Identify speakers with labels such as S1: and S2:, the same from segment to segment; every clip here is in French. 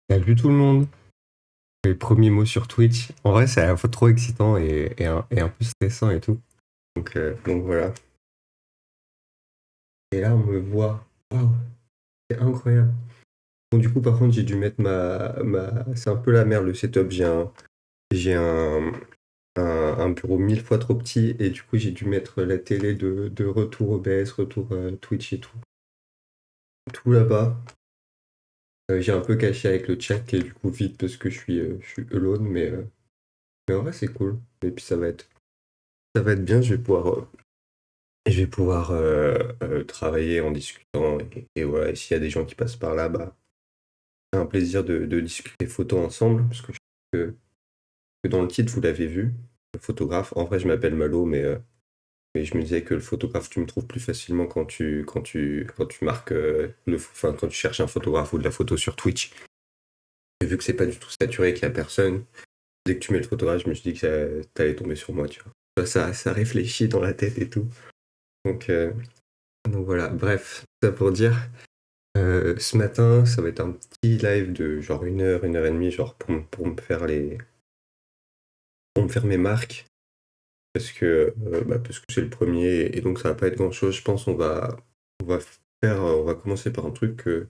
S1: Salut tout le monde. Les premiers mots sur Twitch. En vrai, c'est à la fois trop excitant et un peu stressant et tout. Donc voilà. Et là, on me voit. Waouh, c'est incroyable. Bon, du coup, par contre, j'ai dû mettre C'est un peu la merde le setup. J'ai un bureau 1000 fois trop petit et du coup, j'ai dû mettre la télé de retour OBS, retour Twitch et tout. Tout là-bas. J'ai un peu caché avec le chat qui est du coup vide parce que je suis alone, mais en vrai, c'est cool. Et puis ça va être bien. Je vais pouvoir travailler en discutant et voilà, et s'il y a des gens qui passent par là, bah, c'est un plaisir de discuter photos ensemble, parce que je trouve que dans le titre, vous l'avez vu, le photographe. En vrai, je m'appelle Malo, mais je me disais que le photographe, tu me trouves plus facilement quand tu marques, enfin, quand tu cherches un photographe ou de la photo sur Twitch. Et vu que c'est pas du tout saturé, qu'il y a personne, dès que tu mets le photographe, je me suis dit que t'allais tomber sur moi, tu vois. Ça réfléchit dans la tête et tout. Donc, euh, donc voilà, bref, ça pour dire. Ce matin, ça va être un petit live de genre une heure et demie, genre pour me faire mes marques, parce que c'est le premier, et donc ça va pas être grand-chose. Je pense on va commencer par un truc que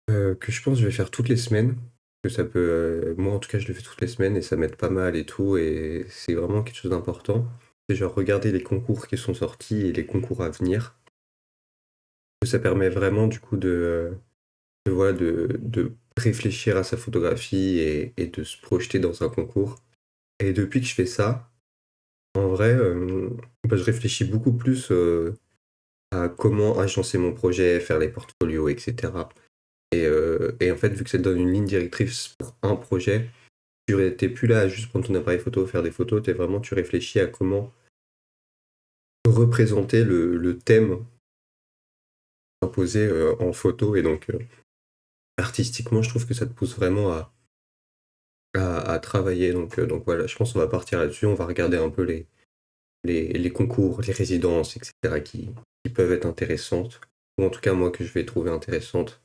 S1: je pense que je vais faire toutes les semaines, que ça peut, moi en tout cas je le fais toutes les semaines et ça m'aide pas mal et tout, et c'est vraiment quelque chose d'important. C'est genre regarder les concours qui sont sortis et les concours à venir. Ça permet vraiment du coup voilà, de réfléchir à sa photographie et de se projeter dans un concours. Et depuis que je fais ça, en vrai, bah, je réfléchis beaucoup plus à comment agencer mon projet, faire les portfolios, etc. Et en fait, vu que ça te donne une ligne directrice pour un projet, t'es plus là à juste prendre ton appareil photo, faire des photos, tu réfléchis à comment représenter le thème imposé en photo. Et donc, artistiquement, je trouve que ça te pousse vraiment à travailler. Donc voilà, je pense qu'on va partir là-dessus. On va regarder un peu les concours, les résidences, etc. qui peuvent être intéressantes. Ou en tout cas, moi, que je vais trouver intéressantes.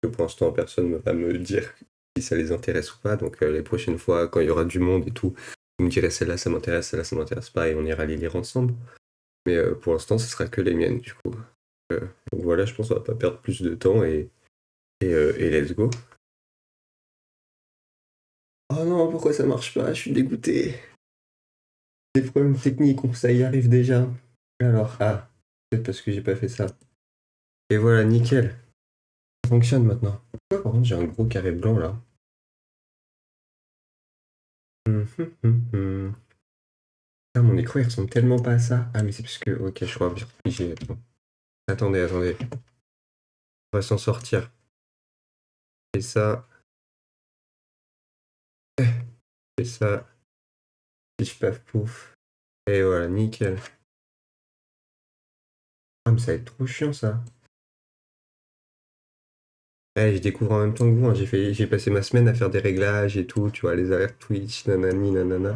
S1: Que pour l'instant, personne ne va me dire si ça les intéresse ou pas. Donc les prochaines fois, quand il y aura du monde et tout, vous me direz celle-là, ça m'intéresse, celle-là, ça m'intéresse pas, et on ira les lire ensemble. Mais pour l'instant, ce sera que les miennes, du coup. Euh, donc voilà, je pense qu'on va pas perdre plus de temps et let's go. Oh non, pourquoi ça marche pas? Je suis dégoûté. Des problèmes techniques, ça y arrive déjà. Alors, peut-être parce que j'ai pas fait ça. Et voilà, nickel. Ça fonctionne maintenant. Pourquoi, par contre, j'ai un gros carré blanc là? Ah, mon écran il ressemble tellement pas à ça. Ah, mais c'est parce que. Ok, je crois. Attendez. On va s'en sortir. Et ça, et ça. Pif paf pouf. Et voilà, nickel. Ah, mais ça va être trop chiant ça. Je découvre en même temps que vous, hein. J'ai passé ma semaine à faire des réglages et tout, tu vois, les alertes Twitch, nanani, nanana.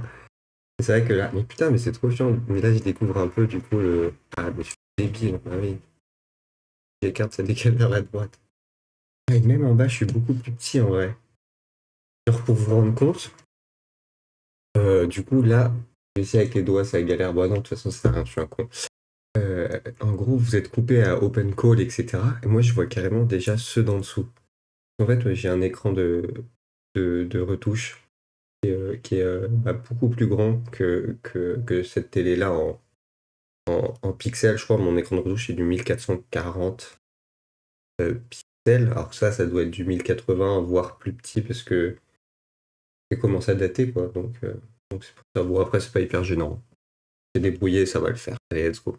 S1: Et c'est vrai que là, mais putain, mais c'est trop chiant. Mais là, je découvre un peu, du coup, le. Ah, mais je suis débile, bah oui. J'écarte, ça décale vers la droite. Et même en bas, je suis beaucoup plus petit en vrai. Alors, pour vous rendre compte, du coup, là, j'essaie avec les doigts, ça galère. Bon, non, de toute façon, ça sert à rien, je suis un con. En gros, vous êtes coupé à open call, etc. Et moi, je vois carrément déjà ceux d'en dessous. En fait, ouais, j'ai un écran de retouche qui est bah, beaucoup plus grand que cette télé-là en pixels. Je crois mon écran de retouche est du 1440 pixels. Alors ça doit être du 1080, voire plus petit, parce que c'est commencé à dater, quoi. Donc c'est pour ça. Bon, après, c'est pas hyper gênant. C'est débrouillé, ça va le faire. Allez, let's go.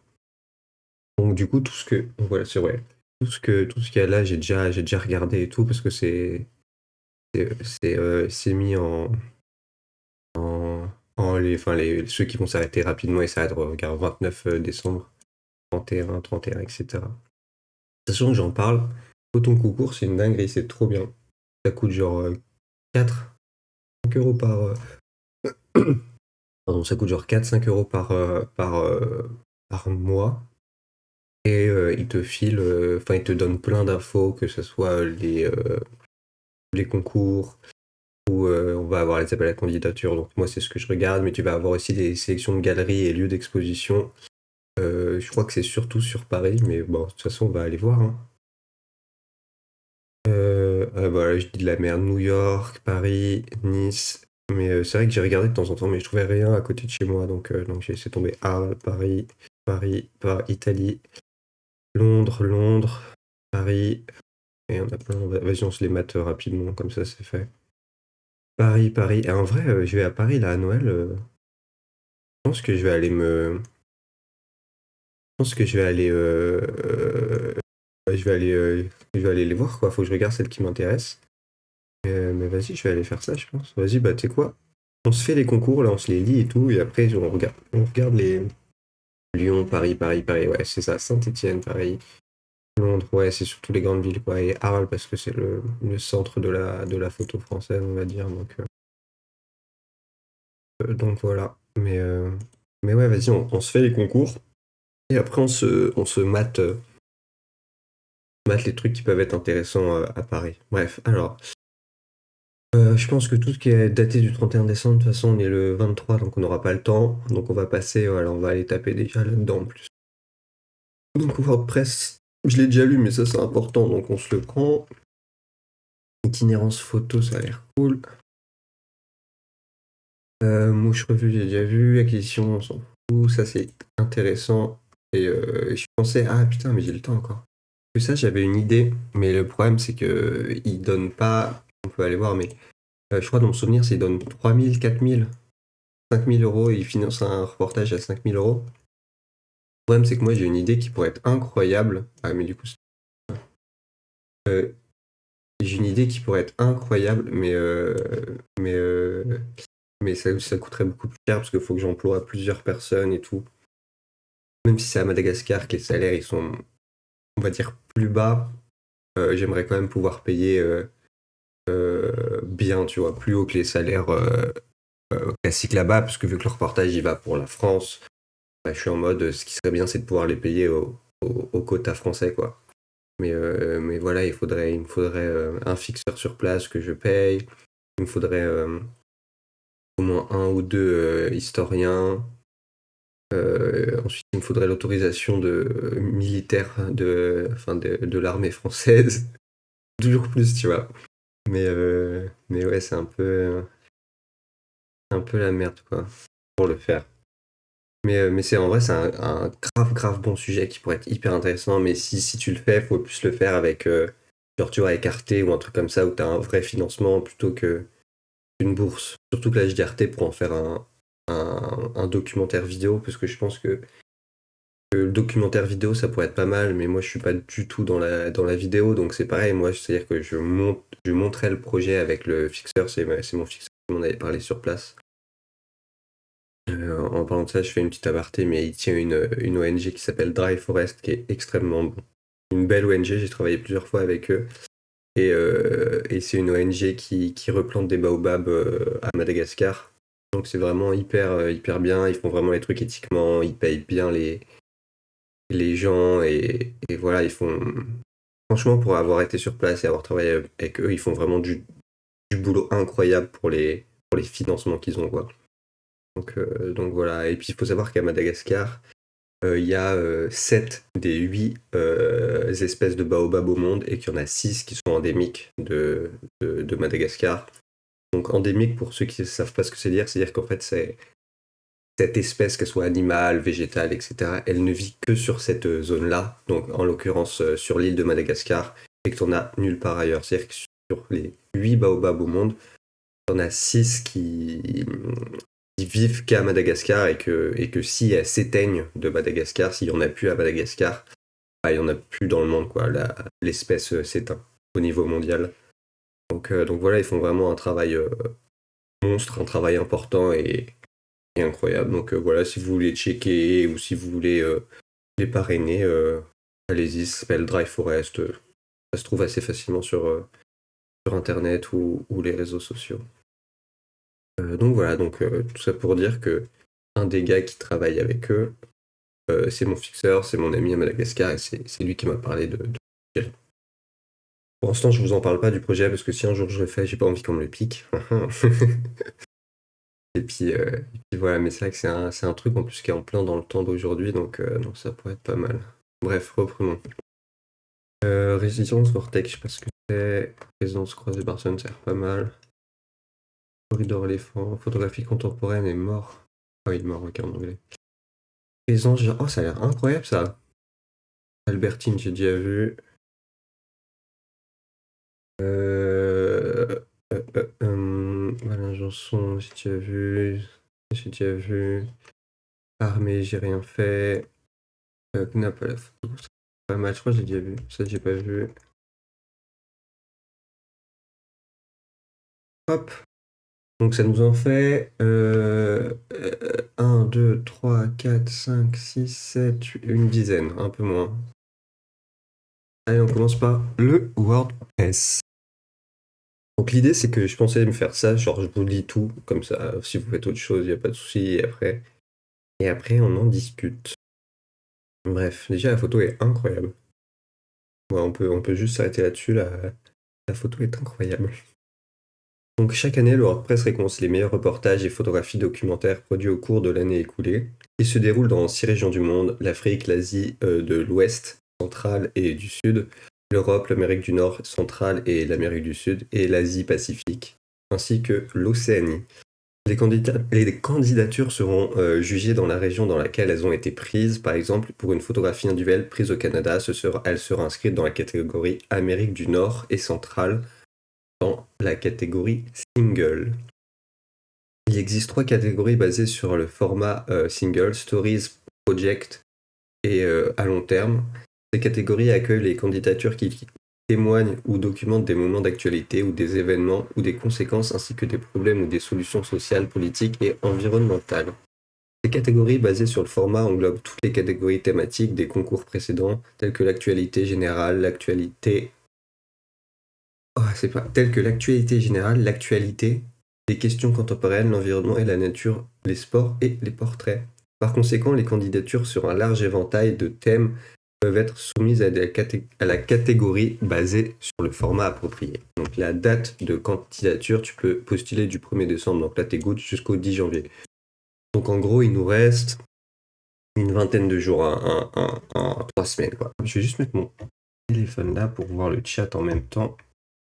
S1: Donc du coup, voilà, c'est vrai. Tout ce qu'il y a là, j'ai déjà regardé et tout, parce que c'est mis ceux qui vont s'arrêter rapidement et ça va être, regarde, 29 décembre, 31, etc. Sachant que j'en parle, Auton Concours, c'est une dinguerie, c'est trop bien. Ça coûte genre 4, 5 euros par. Pardon, ça coûte genre 4-5 euros par mois. Et il te file, enfin, il te donne plein d'infos, que ce soit les concours, où on va avoir les appels à candidature. Donc moi, c'est ce que je regarde, mais tu vas avoir aussi les sélections de galeries et lieux d'exposition. Je crois que c'est surtout sur Paris, mais bon, de toute façon, on va aller voir, hein. Voilà, je dis de la merde, New York, Paris, Nice. Mais c'est vrai que j'ai regardé de temps en temps, mais je trouvais rien à côté de chez moi, donc j'ai laissé tomber Arles, Italie, Londres, Paris, et on a plein. Vas-y, on se les mate rapidement, comme ça c'est fait. Paris. Et en vrai, je vais à Paris là à Noël. Je pense que je vais aller me. Je pense que je vais aller. Je vais aller. Je vais aller les voir quoi. Faut que je regarde celles qui m'intéressent. Mais vas-y, je vais aller faire ça, je pense. Vas-y, bah tu sais quoi? On se fait les concours, là, on se les lit et tout, et après on regarde les Lyon, Paris. Ouais, c'est ça. Saint-Étienne, Paris. Londres, ouais, c'est surtout les grandes villes, quoi. Et Arles, parce que c'est le centre de la photo française, on va dire. Donc voilà. Mais ouais, vas-y, on se fait les concours. Et après, on se mate les trucs qui peuvent être intéressants à Paris. Bref, alors, je pense que tout ce qui est daté du 31 décembre, de toute façon, on est le 23, donc on n'aura pas le temps. Donc on va passer, voilà, on va aller taper déjà là-dedans en plus. Donc WordPress, je l'ai déjà lu, mais ça c'est important, donc on se le prend. Itinérance photo, ça a l'air cool. Mouche revue, j'ai déjà vu. Acquisition, on s'en fout. Ça c'est intéressant. Et je pensais, ah putain, mais j'ai le temps encore. Que ça, j'avais une idée, mais le problème c'est que il donne pas. On peut aller voir, mais je crois dans mon souvenir, c'est il donne 3000, 4000, 5000 euros et il finance un reportage à 5000 euros. Le problème c'est que moi j'ai une idée qui pourrait être incroyable. Ah, mais du coup, euh, j'ai une idée qui pourrait être incroyable, mais ça coûterait beaucoup plus cher parce qu'il faut que j'emploie plusieurs personnes et tout. Même si c'est à Madagascar que les salaires ils sont, on va dire, plus bas, j'aimerais quand même pouvoir payer bien, tu vois, plus haut que les salaires classiques là-bas, parce que vu que le reportage il va pour la France, bah, je suis en mode, ce qui serait bien c'est de pouvoir les payer au quota français, quoi. Mais voilà, il me faudrait un fixeur sur place que je paye, il me faudrait au moins un ou deux historiens. Ensuite, il me faudrait l'autorisation de militaire enfin de l'armée française. Toujours plus, tu vois. Mais ouais, c'est un peu la merde, quoi, pour le faire. Mais c'est en vrai, c'est un grave, grave bon sujet qui pourrait être hyper intéressant. Mais si tu le fais, faut plus le faire avec, genre, tu vois, avec Arte ou un truc comme ça, où tu as un vrai financement plutôt qu'une bourse. Surtout que la JDRT pour en faire un documentaire vidéo, parce que je pense que le documentaire vidéo, ça pourrait être pas mal, mais moi, je suis pas du tout dans la vidéo, donc c'est pareil. Moi, c'est-à-dire que je monterai le projet avec le fixeur, c'est mon fixeur qui m'en avait parlé sur place. En parlant de ça, je fais une petite aparté, mais il tient une ONG qui s'appelle Dry Forest, qui est extrêmement bon. Une belle ONG, j'ai travaillé plusieurs fois avec eux. Et c'est une ONG qui replante des baobabs à Madagascar. Donc c'est vraiment hyper, hyper bien. Ils font vraiment les trucs éthiquement, ils payent bien les gens. Et voilà, ils font. Franchement, pour avoir été sur place et avoir travaillé avec eux, ils font vraiment du boulot incroyable pour les financements qu'ils ont, quoi. Donc voilà. Et puis il faut savoir qu'à Madagascar, il y a 7 des 8 espèces de baobab au monde et qu'il y en a 6 qui sont endémiques de Madagascar. Donc endémique, pour ceux qui ne savent pas ce que c'est-à-dire qu'en fait, c'est cette espèce, qu'elle soit animale, végétale, etc., elle ne vit que sur cette zone-là, donc en l'occurrence sur l'île de Madagascar, et que tu n'en as nulle part ailleurs. C'est-à-dire que sur les 8 baobabs au monde, tu en as 6 qui vivent qu'à Madagascar et que si elles s'éteignent de Madagascar, s'il n'y en a plus à Madagascar, bah, il n'y en a plus dans le monde, quoi. L'espèce s'éteint au niveau mondial. Donc voilà, ils font vraiment un travail monstre, un travail important et incroyable. Donc voilà, si vous voulez checker ou si vous voulez les parrainer, allez-y, ça s'appelle Dry Forest. Ça se trouve assez facilement sur Internet ou les réseaux sociaux. Donc voilà, donc tout ça pour dire que un des gars qui travaille avec eux, c'est mon fixeur, c'est mon ami à Madagascar et c'est lui qui m'a parlé de Pour l'instant, je vous en parle pas du projet parce que si un jour je le fais, j'ai pas envie qu'on me le pique. Et puis voilà, mais c'est vrai que c'est un truc en plus qui est en plein dans le temps d'aujourd'hui, donc ça pourrait être pas mal. Bref, reprenons. Résidence Vortex, je sais pas ce que c'est. Résidence croisée Barcelone, ça a l'air pas mal. Corridor éléphant, photographie contemporaine et mort. Ah oui, mort, ok, en anglais. Résidence, oh, ça a l'air incroyable ça. Albertine, j'ai déjà vu. Euh... Valin Janson, j'ai déjà vu. J'ai déjà vu. Armée, j'ai rien fait. Knapp à la photo, c'est pas mal, je crois que j'ai déjà vu. Ça, j'ai pas vu. Hop. Donc ça nous en fait 1, 2, 3, 4, 5, 6, 7, une dizaine, un peu moins. Allez, on commence par le WordPress. Donc l'idée c'est que je pensais me faire ça, genre je vous lis tout, comme ça, si vous faites autre chose, il n'y a pas de souci, et après on en discute. Bref, déjà la photo est incroyable. Ouais, on peut juste s'arrêter là-dessus, la photo est incroyable. Donc chaque année, le WordPress récompense les meilleurs reportages et photographies documentaires produits au cours de l'année écoulée. Il se déroule dans 6 régions du monde, l'Afrique, l'Asie de l'Ouest, centrale et du Sud, l'Europe, l'Amérique du Nord, centrale et l'Amérique du Sud, et l'Asie Pacifique, ainsi que l'Océanie. Les candidatures seront jugées dans la région dans laquelle elles ont été prises. Par exemple, pour une photographie individuelle prise au Canada, elle sera inscrite dans la catégorie Amérique du Nord et centrale, dans la catégorie single. Il existe 3 catégories basées sur le format single, stories, project et à long terme. Ces catégories accueillent les candidatures qui témoignent ou documentent des moments d'actualité ou des événements ou des conséquences ainsi que des problèmes ou des solutions sociales, politiques et environnementales. Ces catégories basées sur le format englobent toutes les catégories thématiques des concours précédents telles que l'actualité générale, l'actualité, les questions contemporaines, l'environnement et la nature, les sports et les portraits. Par conséquent, les candidatures sur un large éventail de thèmes peuvent être soumises à la catégorie basée sur le format approprié. Donc la date de candidature, tu peux postuler du 1er décembre, donc là t'es good, jusqu'au 10 janvier. Donc en gros, il nous reste une vingtaine de jours, 3 semaines, quoi. Je vais juste mettre mon téléphone là pour voir le chat en même temps.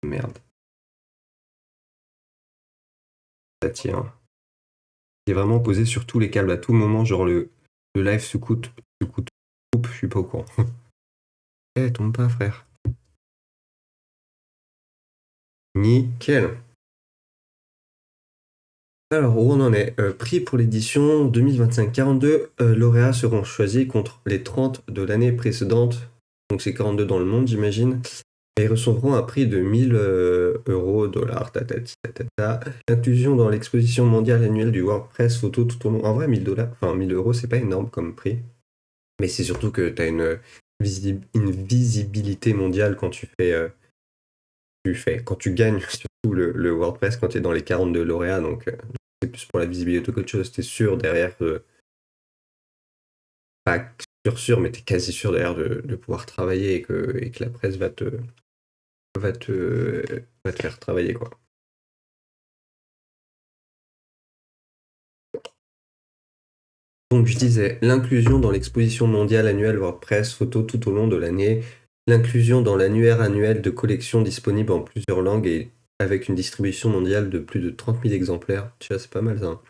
S1: Merde. Ça tient. Il est vraiment posé sur tous les câbles à tout moment, genre le live coupe, je suis pas au courant. Eh, tombe pas, frère. Nickel. Alors, où on en est? Prix pour l'édition 2025. 42 lauréats seront choisis contre les 30 de l'année précédente. Donc c'est 42 dans le monde, j'imagine. Et ils recevront un prix de 1000 euros, dollars, tatati, tatata. L'inclusion dans l'exposition mondiale annuelle du WordPress photo tout au long. En vrai, 1000 dollars, enfin 1000 euros, c'est pas énorme comme prix. Mais c'est surtout que tu as une visibilité mondiale quand quand tu gagnes surtout le WordPress quand tu es dans les 42 lauréats. Donc c'est plus pour la visibilité qu'autre chose. Tu es sûr derrière, pas sûr, mais tu es quasi sûr derrière de pouvoir travailler et que la presse va te faire travailler, quoi. Donc je disais, l'inclusion dans l'exposition mondiale annuelle WordPress photo tout au long de l'année, l'inclusion dans l'annuaire annuel de collections disponibles en plusieurs langues et avec une distribution mondiale de plus de 30 000 exemplaires. Tu vois, c'est pas mal ça, hein.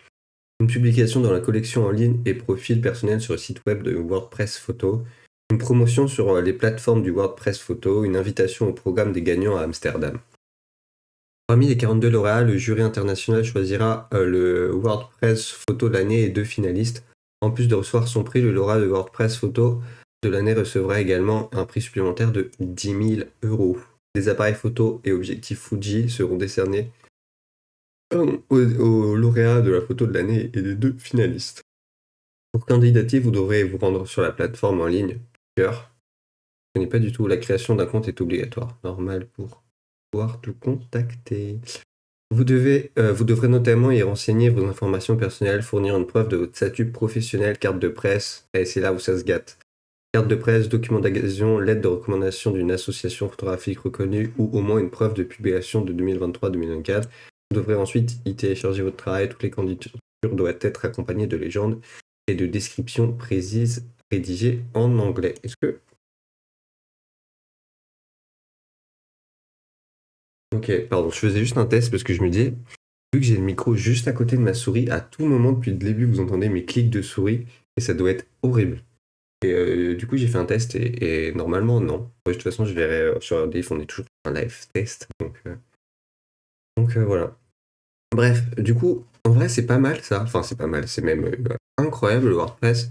S1: Une publication dans la collection en ligne et profil personnel sur le site web de WordPress Photo, une promotion sur les plateformes du WordPress Photo, une invitation au programme des gagnants à Amsterdam. Parmi les 42 lauréats, le jury international choisira le WordPress Photo de l'année et 2 finalistes. En plus de recevoir son prix, le lauréat de WordPress Photo de l'année recevra également un prix supplémentaire de 10 000 euros. Des appareils photo et objectifs Fuji seront décernés aux lauréats de la photo de l'année et des 2 finalistes. Pour candidater, vous devrez vous rendre sur la plateforme en ligne Cœur. Ce n'est pas du tout. La création d'un compte est obligatoire. Normal pour pouvoir te contacter. Vous devrez notamment y renseigner vos informations personnelles, fournir une preuve de votre statut professionnel, carte de presse, et c'est là où ça se gâte. Carte de presse, document d'adhésion, lettre de recommandation d'une association photographique reconnue ou au moins une preuve de publication de 2023-2024. Vous devrez ensuite y télécharger votre travail. Toutes les candidatures doivent être accompagnées de légendes et de descriptions précises rédigées en anglais. Est-ce que... Ok, pardon, je faisais juste un test parce que je me disais, vu que j'ai le micro juste à côté de ma souris, à tout moment depuis le début, vous entendez mes clics de souris et ça doit être horrible. Et du coup, j'ai fait un test et normalement, non. De toute façon, je verrai sur RDF, on est toujours sur un live test. Donc voilà. Bref, du coup, en vrai, c'est pas mal ça. Enfin, c'est pas mal, c'est même incroyable le WordPress.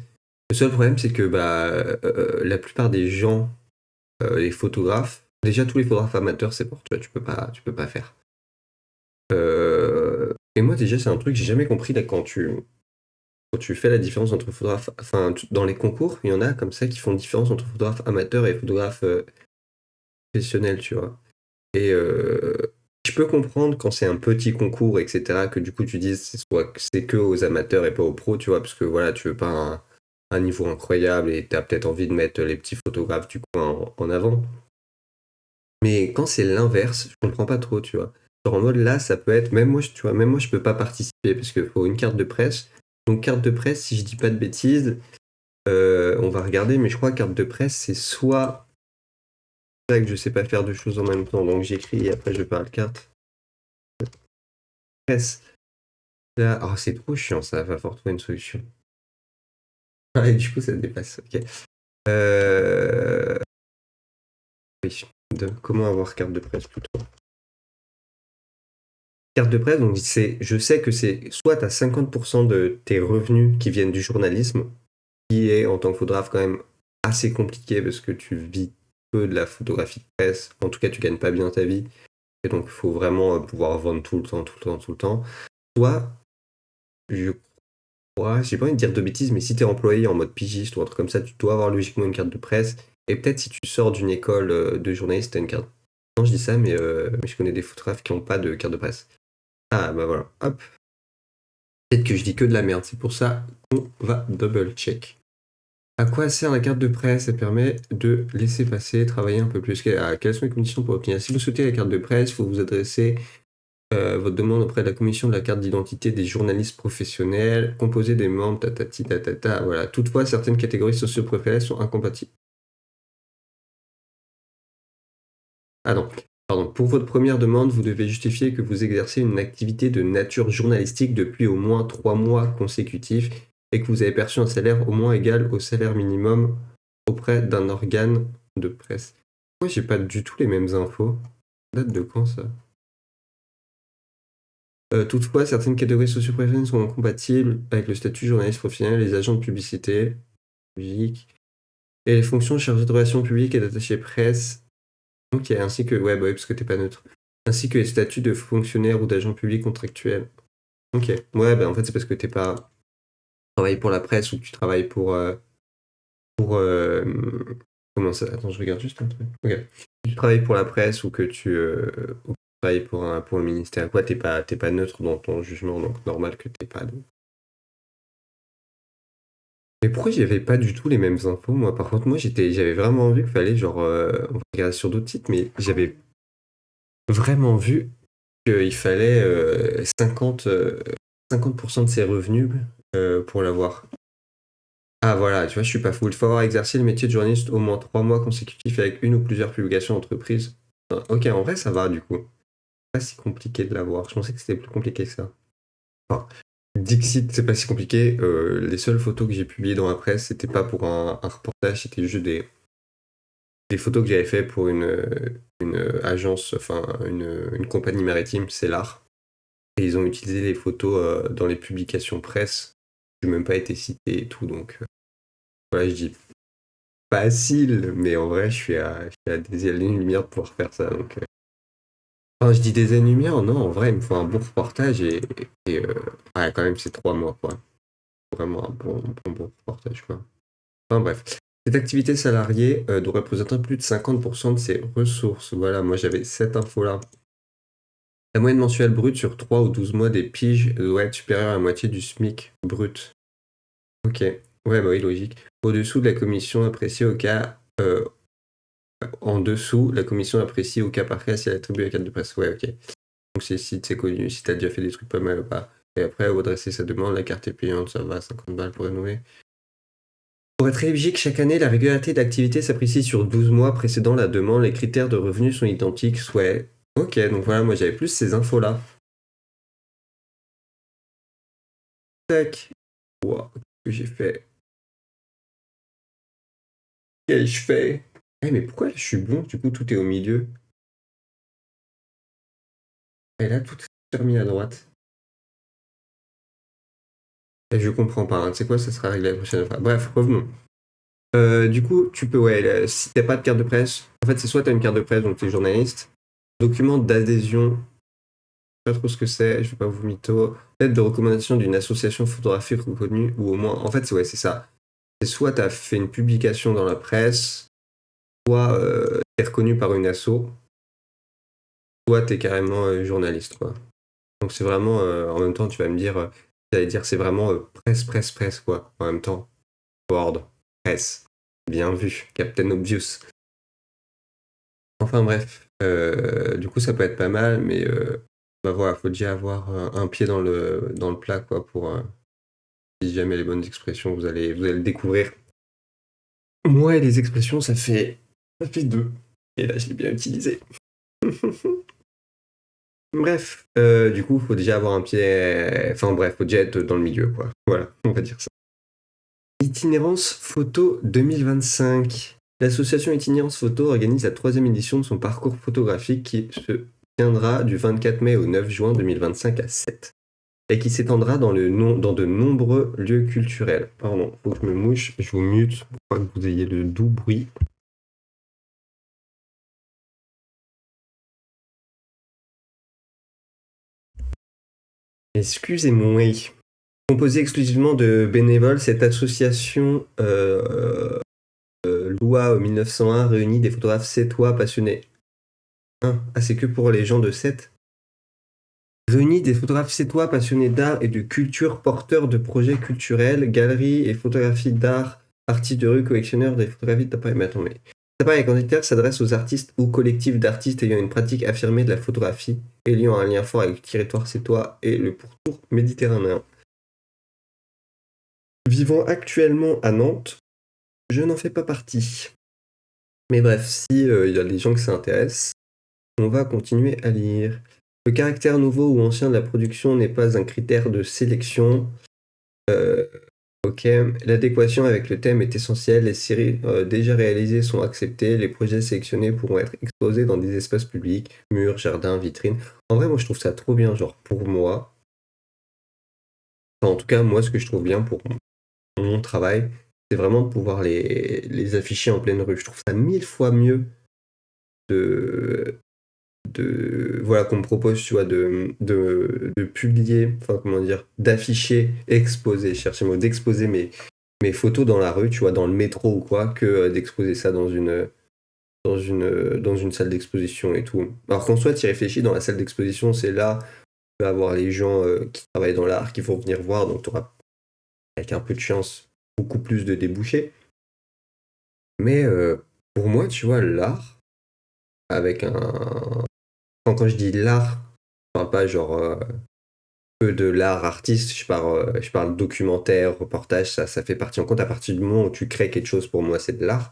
S1: Le seul problème, c'est que la plupart des gens, les photographes, déjà tous les photographes amateurs, c'est pour toi, tu peux pas faire. Et moi, déjà, c'est un truc que j'ai jamais compris là quand tu fais la différence entre photographe, enfin, dans les concours, il y en a comme ça qui font différence entre photographe amateur et photographe professionnel, tu vois. Et je peux comprendre quand c'est un petit concours, etc., que du coup tu dises c'est que aux amateurs et pas aux pros, tu vois, parce que voilà, tu veux pas un niveau incroyable et t'as peut-être envie de mettre les petits photographes du coin en avant. Mais quand c'est l'inverse, je comprends pas trop, tu vois. Genre en mode là, ça peut être, même moi, tu vois, même moi je peux pas participer parce qu'il faut une carte de presse. Donc carte de presse, si je dis pas de bêtises, on va regarder, mais je crois que carte de presse, c'est soit ça que je sais pas faire deux choses en même temps, donc j'écris et après je parle carte. Presse. Là, oh, c'est trop chiant ça, va falloir trouver une solution. Ah, et du coup, ça dépasse. Ok. Euh, Oui. Comment avoir carte de presse plutôt. Carte de presse, donc je sais que c'est soit à 50% de tes revenus qui viennent du journalisme, qui est en tant que photographe quand même assez compliqué parce que tu vis peu de la photographie de presse. En tout cas, tu gagnes pas bien ta vie. Et donc, il faut vraiment pouvoir vendre tout le temps, tout le temps, tout le temps. Soit, je crois, j'ai pas envie de dire de bêtises, mais si tu es employé en mode pigiste ou un truc comme ça, tu dois avoir logiquement une carte de presse. Et peut-être si tu sors d'une école de journaliste, tu as une carte. Non, je dis ça, mais je connais des photographes qui n'ont pas de carte de presse. Ah, bah voilà, hop. Peut-être que je dis que de la merde, c'est pour ça qu'on va double check. À quoi sert la carte de presse? Elle permet de laisser passer, travailler un peu plus. Quelles sont les conditions pour obtenir? Si vous souhaitez la carte de presse, il faut vous adresser votre demande auprès de la commission de la carte d'identité des journalistes professionnels, composée des membres, tatati, tatata, voilà. Toutefois, certaines catégories socio-professionnelles sont incompatibles. Ah non, pardon. Pour votre première demande, vous devez justifier que vous exercez une activité de nature journalistique depuis au moins 3 mois consécutifs et que vous avez perçu un salaire au moins égal au salaire minimum auprès d'un organe de presse. Moi, j'ai pas du tout les mêmes infos. Date de quand ça? Toutefois, certaines catégories socio-professionnelles sont incompatibles avec le statut de journaliste professionnel, les agents de publicité, publique, et les fonctions chargées de relations publiques et d'attaché presse. Ok, ainsi que, ouais, bah oui, parce que t'es pas neutre. Ainsi que les statuts de fonctionnaire ou d'agent public contractuel. Ok, ouais, bah en fait, c'est parce que t'es pas. Tu travailles pour la presse ou que tu travailles pour. Comment ça? Attends, je regarde juste un truc. Ok. Tu travailles pour la presse ou que tu travailles pour le ministère, quoi, t'es pas neutre dans ton jugement, donc normal que t'aies pas de. Mais pourquoi j'avais pas du tout les mêmes infos, moi? Par contre, moi, j'avais vraiment vu qu'il fallait, genre, on va regarder sur d'autres sites, mais j'avais vraiment vu qu'il fallait 50% de ses revenus pour l'avoir. Ah voilà, tu vois, je suis pas fou. Il faut avoir exercé le métier de journaliste au moins 3 mois consécutifs avec une ou plusieurs publications d'entreprise. Ah, ok, en vrai, ça va du coup. Pas si compliqué de l'avoir. Je pensais que c'était plus compliqué que ça. Enfin, Dixit, c'est pas si compliqué. Les seules photos que j'ai publiées dans la presse, c'était pas pour un reportage, c'était juste des photos que j'avais fait pour une agence, enfin une compagnie maritime, c'est l'art. Et ils ont utilisé les photos dans les publications presse. Je n'ai même pas été cité et tout, donc voilà, je dis facile, mais en vrai, je suis à des années-lumière de pouvoir faire ça. Donc, enfin, je dis des années-lumière, non, en vrai, il me faut un bon reportage et ouais, quand même, c'est 3 mois, quoi. Vraiment un bon reportage, quoi. Enfin, bref. Cette activité salariée doit représenter plus de 50% de ses ressources. Voilà, moi j'avais cette info-là. La moyenne mensuelle brute sur 3 ou 12 mois des piges doit être supérieure à la moitié du SMIC brut. Ok. Ouais, bah oui, logique. Au-dessous de la commission apprécie au cas. En dessous, la commission apprécie au cas par cas si elle attribue la carte de presse. Ouais, ok. Donc c'est si c'est connu, si t'as déjà fait des trucs pas mal ou pas. Et après, redresser sa demande, la carte est payante, ça va, 50 balles pour rénover. Pour être éligible chaque année, la régularité d'activité s'apprécie sur 12 mois précédant la demande. Les critères de revenus sont identiques. Ouais. Ok, donc voilà, moi j'avais plus ces infos-là. Tac. Wow, qu'est-ce que j'ai fait? Qu'est-ce que je fais? Eh, mais pourquoi je suis bon? Du coup, tout est au milieu. Et là, tout est remis à droite. Et je comprends pas, hein. Tu sais quoi, ça sera réglé la prochaine fois. Bref, revenons. Du coup, tu peux, ouais, si t'as pas de carte de presse, en fait, c'est soit t'as une carte de presse, donc t'es journaliste, document d'adhésion, je sais pas trop ce que c'est, je vais pas vous mytho, lettre de recommandation d'une association photographique reconnue, ou au moins, en fait, ouais, c'est ça. C'est soit t'as fait une publication dans la presse, soit t'es reconnu par une asso, soit t'es carrément journaliste, quoi. Donc c'est vraiment, en même temps, tu vas me dire, j'allais dire, c'est vraiment presse, quoi. En même temps, board, presse. Bien vu, Captain Obvious. Enfin bref, du coup ça peut être pas mal, mais bah voilà, faut déjà avoir un pied dans le plat, quoi, pour si jamais les bonnes expressions, vous allez le découvrir. Moi et les expressions, ça fait deux. Et là, je l'ai bien utilisé. Bref, du coup, faut déjà avoir un pied. Enfin bref, faut déjà être dans le milieu, quoi. Voilà, on va dire ça. Itinérance Photo 2025. L'association Itinérance Photo organise la troisième édition de son parcours photographique qui se tiendra du 24 mai au 9 juin 2025 à 7 et qui s'étendra dans de nombreux lieux culturels. Pardon, faut que je me mouche, je vous mute pour pas que vous ayez de doux bruit. Excusez-moi. Composée exclusivement de bénévoles, cette association loi 1901 réunit des photographes sétois passionnés. Hein, ah, c'est que pour les gens de Sète. Réunit des photographes sétois passionnés d'art et de culture, porteurs de projets culturels, galeries et photographies d'art, artistes de rue, collectionneurs des photographies d'appareils. Mais attends, mais. Cet appareil candidature s'adresse aux artistes ou collectifs d'artistes ayant une pratique affirmée de la photographie, ayant un lien fort avec le territoire sétois et le pourtour méditerranéen. Vivant actuellement à Nantes, je n'en fais pas partie. Mais bref, si il y a des gens que ça intéresse, on va continuer à lire. Le caractère nouveau ou ancien de la production n'est pas un critère de sélection. Euh, ok. L'adéquation avec le thème est essentielle. Les séries déjà réalisées sont acceptées. Les projets sélectionnés pourront être exposés dans des espaces publics, murs, jardins, vitrines. En vrai, moi, je trouve ça trop bien. Genre, pour moi, enfin, en tout cas, moi, ce que je trouve bien pour mon travail, c'est vraiment de pouvoir les afficher en pleine rue. Je trouve ça 1000 fois mieux de, voilà, qu'on me propose, tu vois, de publier, enfin, comment dire, d'afficher, exposer, je cherche le mot, d'exposer mes photos dans la rue, tu vois, dans le métro ou quoi, que d'exposer ça dans une salle d'exposition et tout. Alors qu'en soit, tu y réfléchis, dans la salle d'exposition, c'est là, tu vas avoir les gens qui travaillent dans l'art, qui vont venir voir, donc tu auras, avec un peu de chance, beaucoup plus de débouchés. Mais pour moi, tu vois, l'art, avec un... Quand je dis l'art, je parle pas genre que de l'art artiste, je parle documentaire, reportage, ça fait partie en compte à partir du moment où tu crées quelque chose, pour moi, c'est de l'art.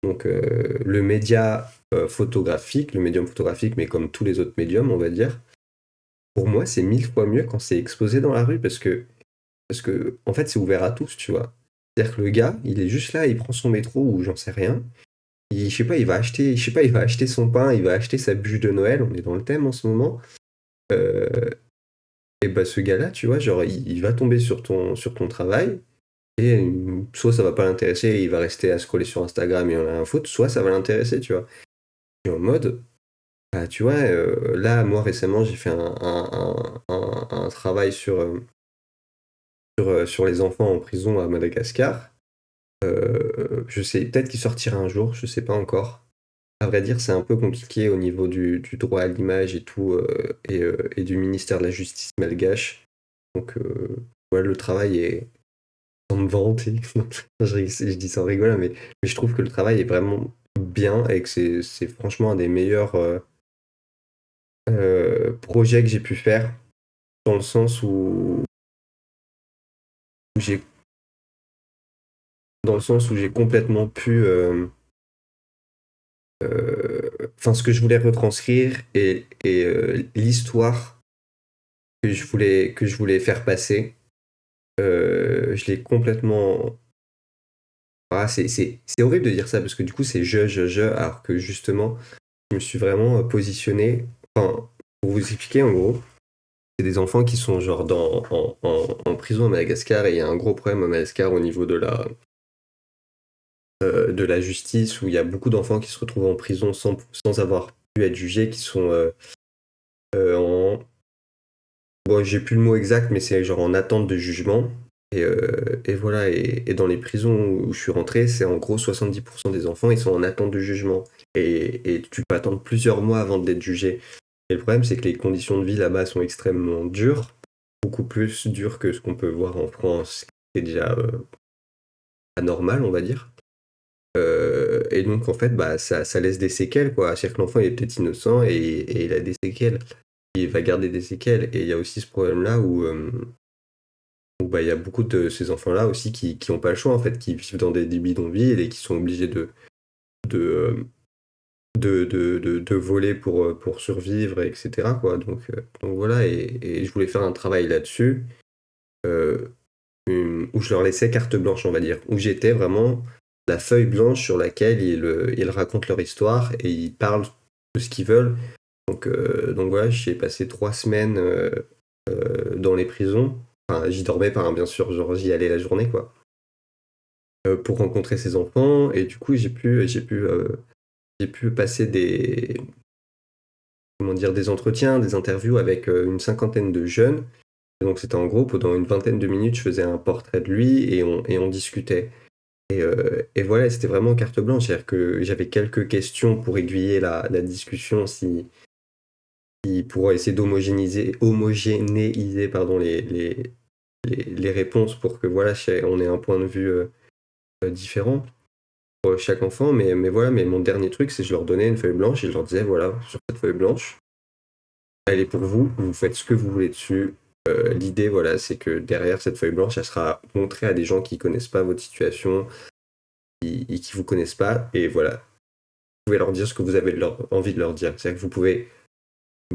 S1: Donc le média photographique, le médium photographique, mais comme tous les autres médiums, on va dire, pour moi, c'est 1000 fois mieux quand c'est exposé dans la rue parce que en fait, c'est ouvert à tous, tu vois. C'est-à-dire que le gars, il est juste là, il prend son métro ou j'en sais rien. Je sais pas, il va acheter son pain, il va acheter sa bûche de Noël, on est dans le thème en ce moment. Euh, et bah ce gars-là, tu vois, genre, il va tomber sur ton travail, et soit ça va pas l'intéresser, et il va rester à scroller sur Instagram et en a un faute, soit ça va l'intéresser, tu vois. Et en mode, bah, tu vois, là, moi récemment, j'ai fait un travail sur les enfants en prison à Madagascar. Je sais, peut-être qu'il sortira un jour, je sais pas encore. À vrai dire, c'est un peu compliqué au niveau du droit à l'image et tout, et du ministère de la Justice malgache. Donc, ouais, le travail sans me vanter. Je dis ça en rigolant, mais je trouve que le travail est vraiment bien et que c'est franchement un des meilleurs projets que j'ai pu faire, dans le sens où j'ai complètement pu, enfin ce que je voulais retranscrire et l'histoire que je voulais faire passer, je l'ai complètement. Ah, c'est horrible de dire ça parce que du coup c'est alors que justement je me suis vraiment positionné. Enfin, pour vous expliquer en gros, c'est des enfants qui sont genre en prison à Madagascar et il y a un gros problème à Madagascar au niveau de la justice où il y a beaucoup d'enfants qui se retrouvent en prison sans avoir pu être jugés, qui sont en. Bon, j'ai plus le mot exact, mais c'est genre en attente de jugement. Et voilà, et dans les prisons où je suis rentré, c'est en gros 70% des enfants, ils sont en attente de jugement. Et tu peux attendre plusieurs mois avant d'être jugé. Et le problème, c'est que les conditions de vie là-bas sont extrêmement dures, beaucoup plus dures que ce qu'on peut voir en France, qui est déjà anormal, on va dire. Et donc, en fait, bah, ça laisse des séquelles, quoi. C'est-à-dire que l'enfant, il est peut-être innocent et il a des séquelles. Il va garder des séquelles. Et il y a aussi ce problème-là où bah, il y a beaucoup de ces enfants-là aussi qui ont pas le choix, en fait, qui vivent dans des bidonvilles et qui sont obligés de, euh, de voler pour survivre, etc., quoi. Donc voilà, et je voulais faire un travail là-dessus, euh, où je leur laissais carte blanche, on va dire, où j'étais vraiment la feuille blanche sur laquelle ils racontent leur histoire et ils parlent de ce qu'ils veulent. Donc voilà, j'ai passé 3 semaines dans les prisons. Enfin, j'y dormais pas, hein, bien sûr, genre j'y allais la journée, quoi, pour rencontrer ces enfants. Et du coup, j'ai pu passer comment dire, des entretiens, des interviews avec une cinquantaine de jeunes. Et donc c'était en gros, pendant une vingtaine de minutes, je faisais un portrait de lui et on discutait. Et voilà, c'était vraiment carte blanche. C'est-à-dire que j'avais quelques questions pour aiguiller la discussion, pour essayer homogénéiser pardon, les réponses pour que voilà, on ait un point de vue différent pour chaque enfant. Mais voilà, mais mon dernier truc, c'est que je leur donnais une feuille blanche et je leur disais, voilà, sur cette feuille blanche, elle est pour vous, vous faites ce que vous voulez dessus. L'idée, voilà, c'est que derrière cette feuille blanche, elle sera montrée à des gens qui connaissent pas votre situation et qui vous connaissent pas. Et voilà, vous pouvez leur dire ce que vous avez envie de leur dire. C'est-à-dire que vous pouvez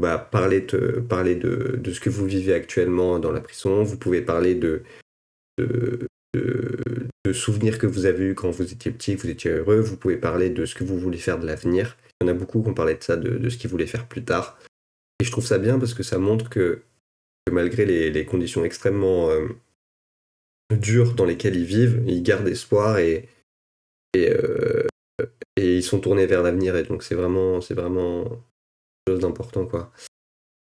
S1: bah, parler de ce que vous vivez actuellement dans la prison. Vous pouvez parler de, de souvenirs que vous avez eus quand vous étiez petit, que vous étiez heureux. Vous pouvez parler de ce que vous voulez faire de l'avenir. Il y en a beaucoup qui ont parlé de ça, de ce qu'ils voulaient faire plus tard. Et je trouve ça bien parce que ça montre que malgré les conditions extrêmement dures dans lesquelles ils vivent, ils gardent espoir et, euh, et ils sont tournés vers l'avenir. Et donc c'est vraiment quelque chose d'important, quoi.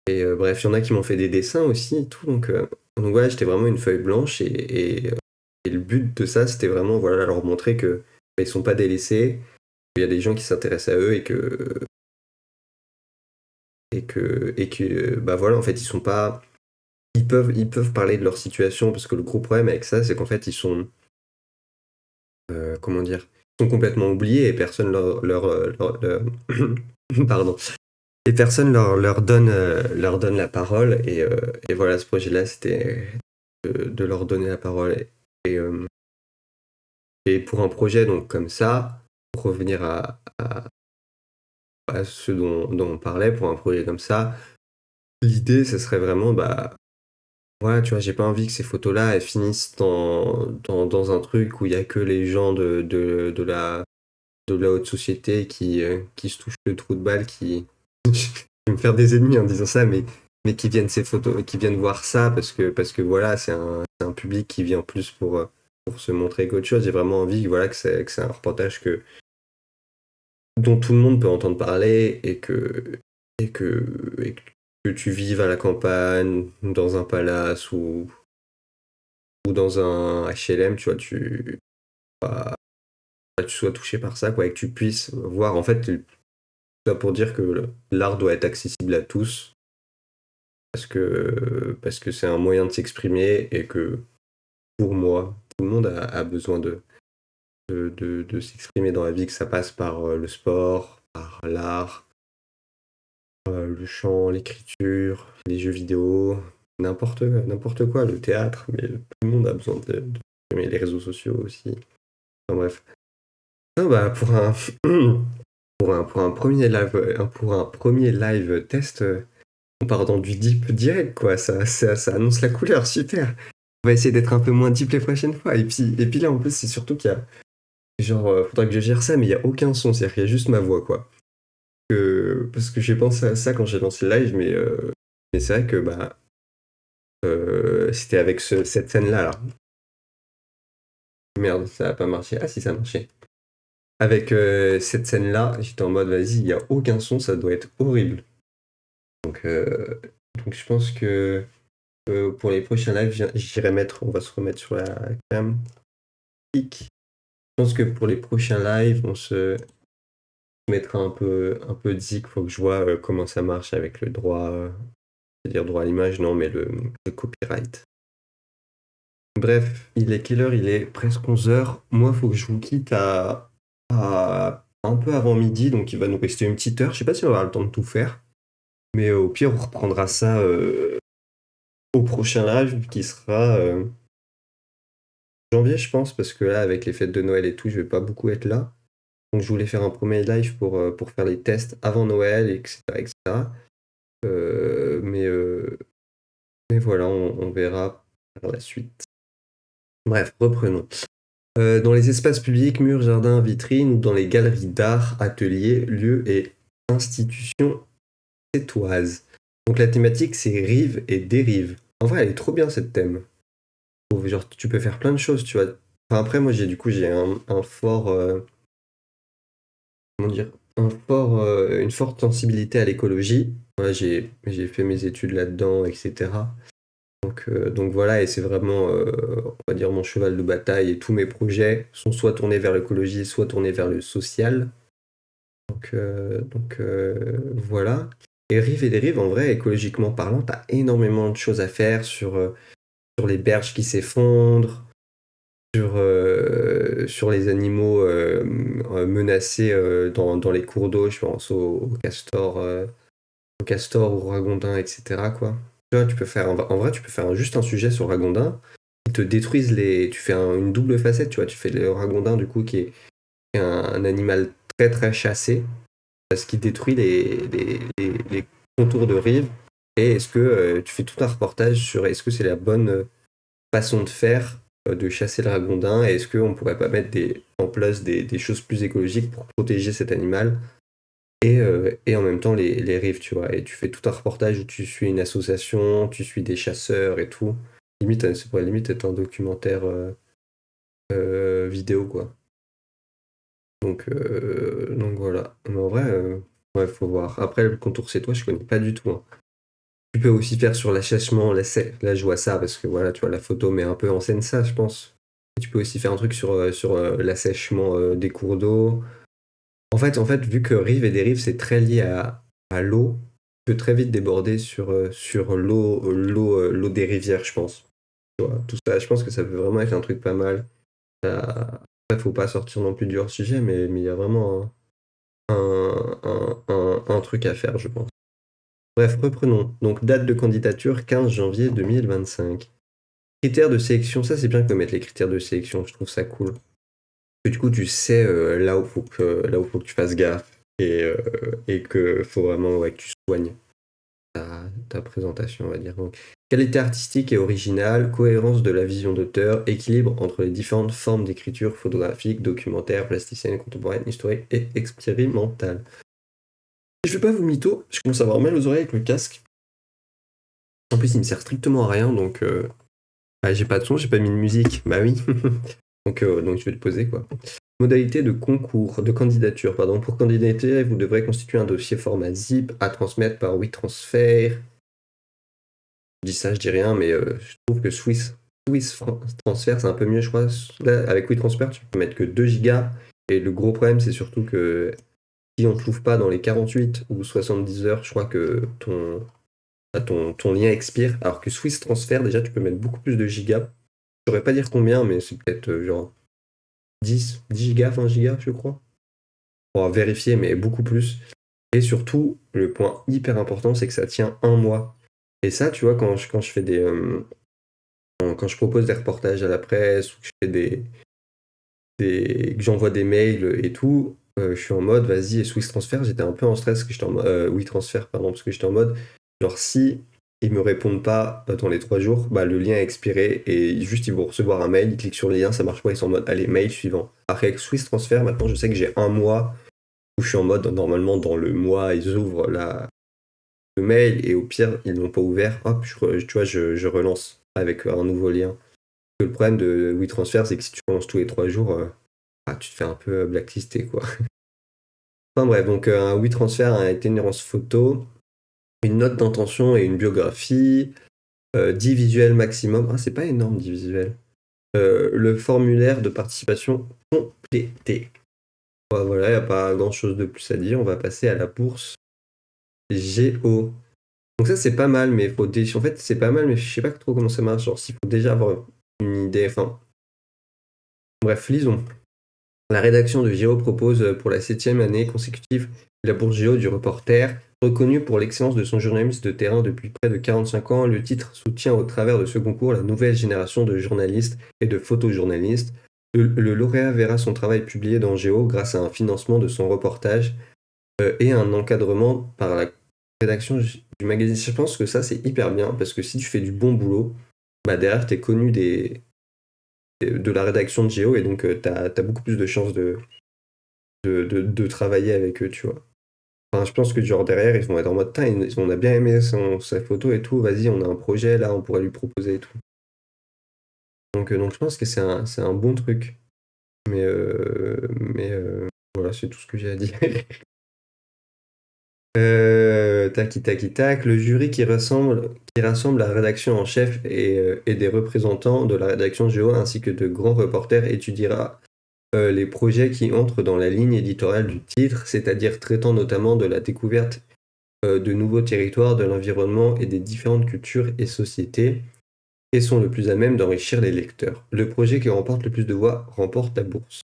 S1: Et bref, il y en a qui m'ont fait des dessins aussi et tout. Donc voilà, j'étais vraiment une feuille blanche et le but de ça, c'était vraiment voilà, leur montrer que bah, ils sont pas délaissés, qu'il y a des gens qui s'intéressent à eux et que bah voilà, en fait, ils sont pas. Ils peuvent parler de leur situation parce que le gros problème avec ça, c'est qu'en fait, ils sont. Comment dire? Ils sont complètement oubliés et personne pardon. Et personne leur donne la parole. Et voilà, ce projet-là, c'était de leur donner la parole. Et, euh, et pour un projet donc comme ça, pour revenir à ce dont on parlait, pour un projet comme ça, l'idée, ce serait vraiment, bah, voilà, tu vois, j'ai pas envie que ces photos-là, elles finissent dans un truc où il y a que les gens de la haute société qui se touchent le trou de balle, qui. Je vais me faire des ennemis en disant ça, mais qui viennent ces photos, qui viennent voir ça parce que voilà, c'est un public qui vient plus pour se montrer qu'autre chose. J'ai vraiment envie voilà, que c'est un reportage dont tout le monde peut entendre parler et que, et que tu vives à la campagne, dans un palace ou dans un HLM, tu vois, bah, tu sois touché par ça, quoi, et que tu puisses voir, en fait, tout ça pour dire que l'art doit être accessible à tous parce que c'est un moyen de s'exprimer et que pour moi, tout le monde a besoin de s'exprimer dans la vie, que ça passe par le sport, par l'art, le chant, l'écriture, les jeux vidéo, n'importe quoi, le théâtre, mais tout le monde a besoin de les réseaux sociaux aussi. Enfin bref. Ah bah, pour un premier live, pour un premier live test, on part dans du deep direct, quoi. Ça annonce la couleur, super. On va essayer d'être un peu moins deep les prochaines fois. Et puis là, en plus, c'est surtout qu'il y a, genre, faudra que je gère ça, mais il y a aucun son, c'est-à-dire qu'il y a juste ma voix, quoi. Parce que j'ai pensé à ça quand j'ai lancé le live, mais c'est vrai que bah, c'était avec cette scène-là, là. Merde, ça a pas marché. Ah si, ça a marché. Avec cette scène-là, j'étais en mode, vas-y, il n'y a aucun son, ça doit être horrible. Donc, euh, donc je pense que pour les prochains lives, on va se remettre sur la cam. Je pense que pour les prochains lives, on se mettra un peu zik, faut que je vois comment ça marche avec le droit, c'est-à-dire droit à l'image, non, mais le copyright. Bref, il est quelle heure? Il est presque 11h. Moi, faut que je vous quitte à un peu avant midi, donc il va nous rester une petite heure. Je sais pas si on aura le temps de tout faire, mais au pire, on reprendra ça au prochain live qui sera janvier, je pense, parce que là, avec les fêtes de Noël et tout, je vais pas beaucoup être là. Donc, je voulais faire un premier live pour faire les tests avant Noël, etc., etc. Euh, mais, euh, mais voilà, on verra par la suite. Bref, reprenons. Dans les espaces publics, murs, jardins, vitrines, ou dans les galeries d'art, ateliers, lieux et institutions sétoises. Donc la thématique, c'est rive et dérive. En vrai, elle est trop bien cette thème. Genre, tu peux faire plein de choses, tu vois. Enfin, après, moi, j'ai un fort, comment dire, une forte sensibilité à l'écologie. Voilà, j'ai fait mes études là-dedans, etc. Donc voilà, et c'est vraiment, on va dire, mon cheval de bataille, et tous mes projets sont soit tournés vers l'écologie, soit tournés vers le social. Voilà. Et Rive et Dérive, en vrai, écologiquement parlant, t'as énormément de choses à faire sur les berges qui s'effondrent, sur les animaux menacés dans les cours d'eau, je pense aux castors, aux ragondins, etc., quoi. Tu vois, en vrai, tu peux faire juste un sujet sur ragondins. Ils te détruisent tu fais une double facette, tu vois. Tu fais le ragondin, du coup, qui est un animal très très chassé, parce qu'il détruit les contours de rive. Et est-ce que tu fais tout un reportage sur est-ce que c'est la bonne façon de faire de chasser le ragondin, et est-ce qu'on pourrait pas mettre en place des choses plus écologiques pour protéger cet animal et en même temps les rives, tu vois. Et tu fais tout un reportage où tu suis une association, tu suis des chasseurs et tout. Limite, ça pourrait limite être un documentaire vidéo, quoi. Donc voilà. Mais en vrai, ouais, faut voir. Après, le contour c'est toi, je connais pas du tout, hein. Tu peux aussi faire sur l'assèchement, là je vois ça parce que voilà, tu vois, la photo met un peu en scène ça, je pense. Tu peux aussi faire un truc sur l'assèchement des cours d'eau. En fait, vu que rive et dérive, c'est très lié à l'eau, tu peux très vite déborder sur l'eau des rivières, je pense. Tu vois, tout ça, je pense que ça peut vraiment être un truc pas mal. Après, faut pas sortir non plus du hors-sujet, mais il y a vraiment un truc à faire, je pense. Bref, reprenons. Donc, date de candidature 15 janvier 2025. Critères de sélection, ça c'est bien que mettre les critères de sélection, je trouve ça cool. Que du coup, tu sais là où faut que tu fasses gaffe et que faut vraiment ouais, que tu soignes ta présentation, on va dire. Donc, qualité artistique et originale, cohérence de la vision d'auteur, équilibre entre les différentes formes d'écriture photographique, documentaire, plasticienne, contemporaine, historique et expérimentale. Je vais pas vous mytho, je commence à avoir mal aux oreilles avec le casque. En plus, il me sert strictement à rien, donc bah, j'ai pas de son, j'ai pas mis de musique. Bah oui. Donc je vais le poser, quoi. Modalité de concours, de candidature, pardon. Pour candidater, vous devrez constituer un dossier format zip à transmettre par WeTransfer. Je dis ça, je dis rien, mais je trouve que Transfer, c'est un peu mieux, je crois. Là, avec WeTransfer, tu peux mettre que 2 gigas. Et le gros problème, c'est surtout que si on ne trouve pas dans les 48 ou 70 heures, je crois que ton lien expire. Alors que Swiss Transfer, déjà, tu peux mettre beaucoup plus de gigas saurais pas dire combien, mais c'est peut-être genre 10 gigas, 20 gigas, je crois. On va vérifier, mais beaucoup plus. Et surtout, le point hyper important, c'est que ça tient un mois. Et ça, tu vois, quand je fais quand je propose des reportages à la presse, ou que je fais que j'envoie des mails et tout, je suis en mode, vas-y, et Swiss Transfer, j'étais un peu en stress, que j'étais en mode, oui, transfert, pardon, parce que j'étais en mode, genre, si ils me répondent pas dans les 3 jours, bah, le lien est expiré, et juste, ils vont recevoir un mail, ils cliquent sur le lien, ça marche pas, ils sont en mode, allez, mail suivant. Après, avec Swiss Transfer, maintenant, je sais que j'ai un mois, où je suis en mode, normalement, dans le mois, ils ouvrent le mail, et au pire, ils l'ont pas ouvert, hop, tu vois, je relance avec un nouveau lien. Le problème de WeTransfer, c'est que si tu relances tous les 3 jours, tu te fais un peu blacklisté, quoi. Enfin bref, donc un WeTransfer a été une itinérance photo, une note d'intention et une biographie, 10 visuels maximum. Ah, c'est pas énorme, 10 visuels. Le formulaire de participation complété. Voilà, il n'y a pas grand-chose de plus à dire. On va passer à la bourse Géo. Donc ça, c'est pas mal, mais en fait, c'est pas mal, mais je sais pas trop comment ça marche. Genre, s'il faut déjà avoir une idée. Enfin, bref, lisons. La rédaction de Géo propose pour la 7e année consécutive la bourse Géo du reporter. Reconnue pour l'excellence de son journalisme de terrain depuis près de 45 ans, le titre soutient au travers de ce concours la nouvelle génération de journalistes et de photojournalistes. Le lauréat verra son travail publié dans Géo grâce à un financement de son reportage et un encadrement par la rédaction du magazine. Je pense que ça, c'est hyper bien parce que si tu fais du bon boulot, bah derrière, tu es connu de la rédaction de Géo et donc tu as beaucoup plus de chances de travailler avec eux, tu vois. Enfin, je pense que genre derrière, ils vont être en mode, on a bien aimé sa photo et tout, vas-y, on a un projet, là, on pourrait lui proposer et tout. Donc je pense que c'est un bon truc. Mais voilà, c'est tout ce que j'ai à dire. Tac, tac, tac. Le jury qui rassemble la rédaction en chef et des représentants de la rédaction Géo ainsi que de grands reporters étudiera les projets qui entrent dans la ligne éditoriale du titre, c'est-à-dire traitant notamment de la découverte de nouveaux territoires, de l'environnement et des différentes cultures et sociétés, et sont le plus à même d'enrichir les lecteurs. Le projet qui remporte le plus de voix remporte la bourse.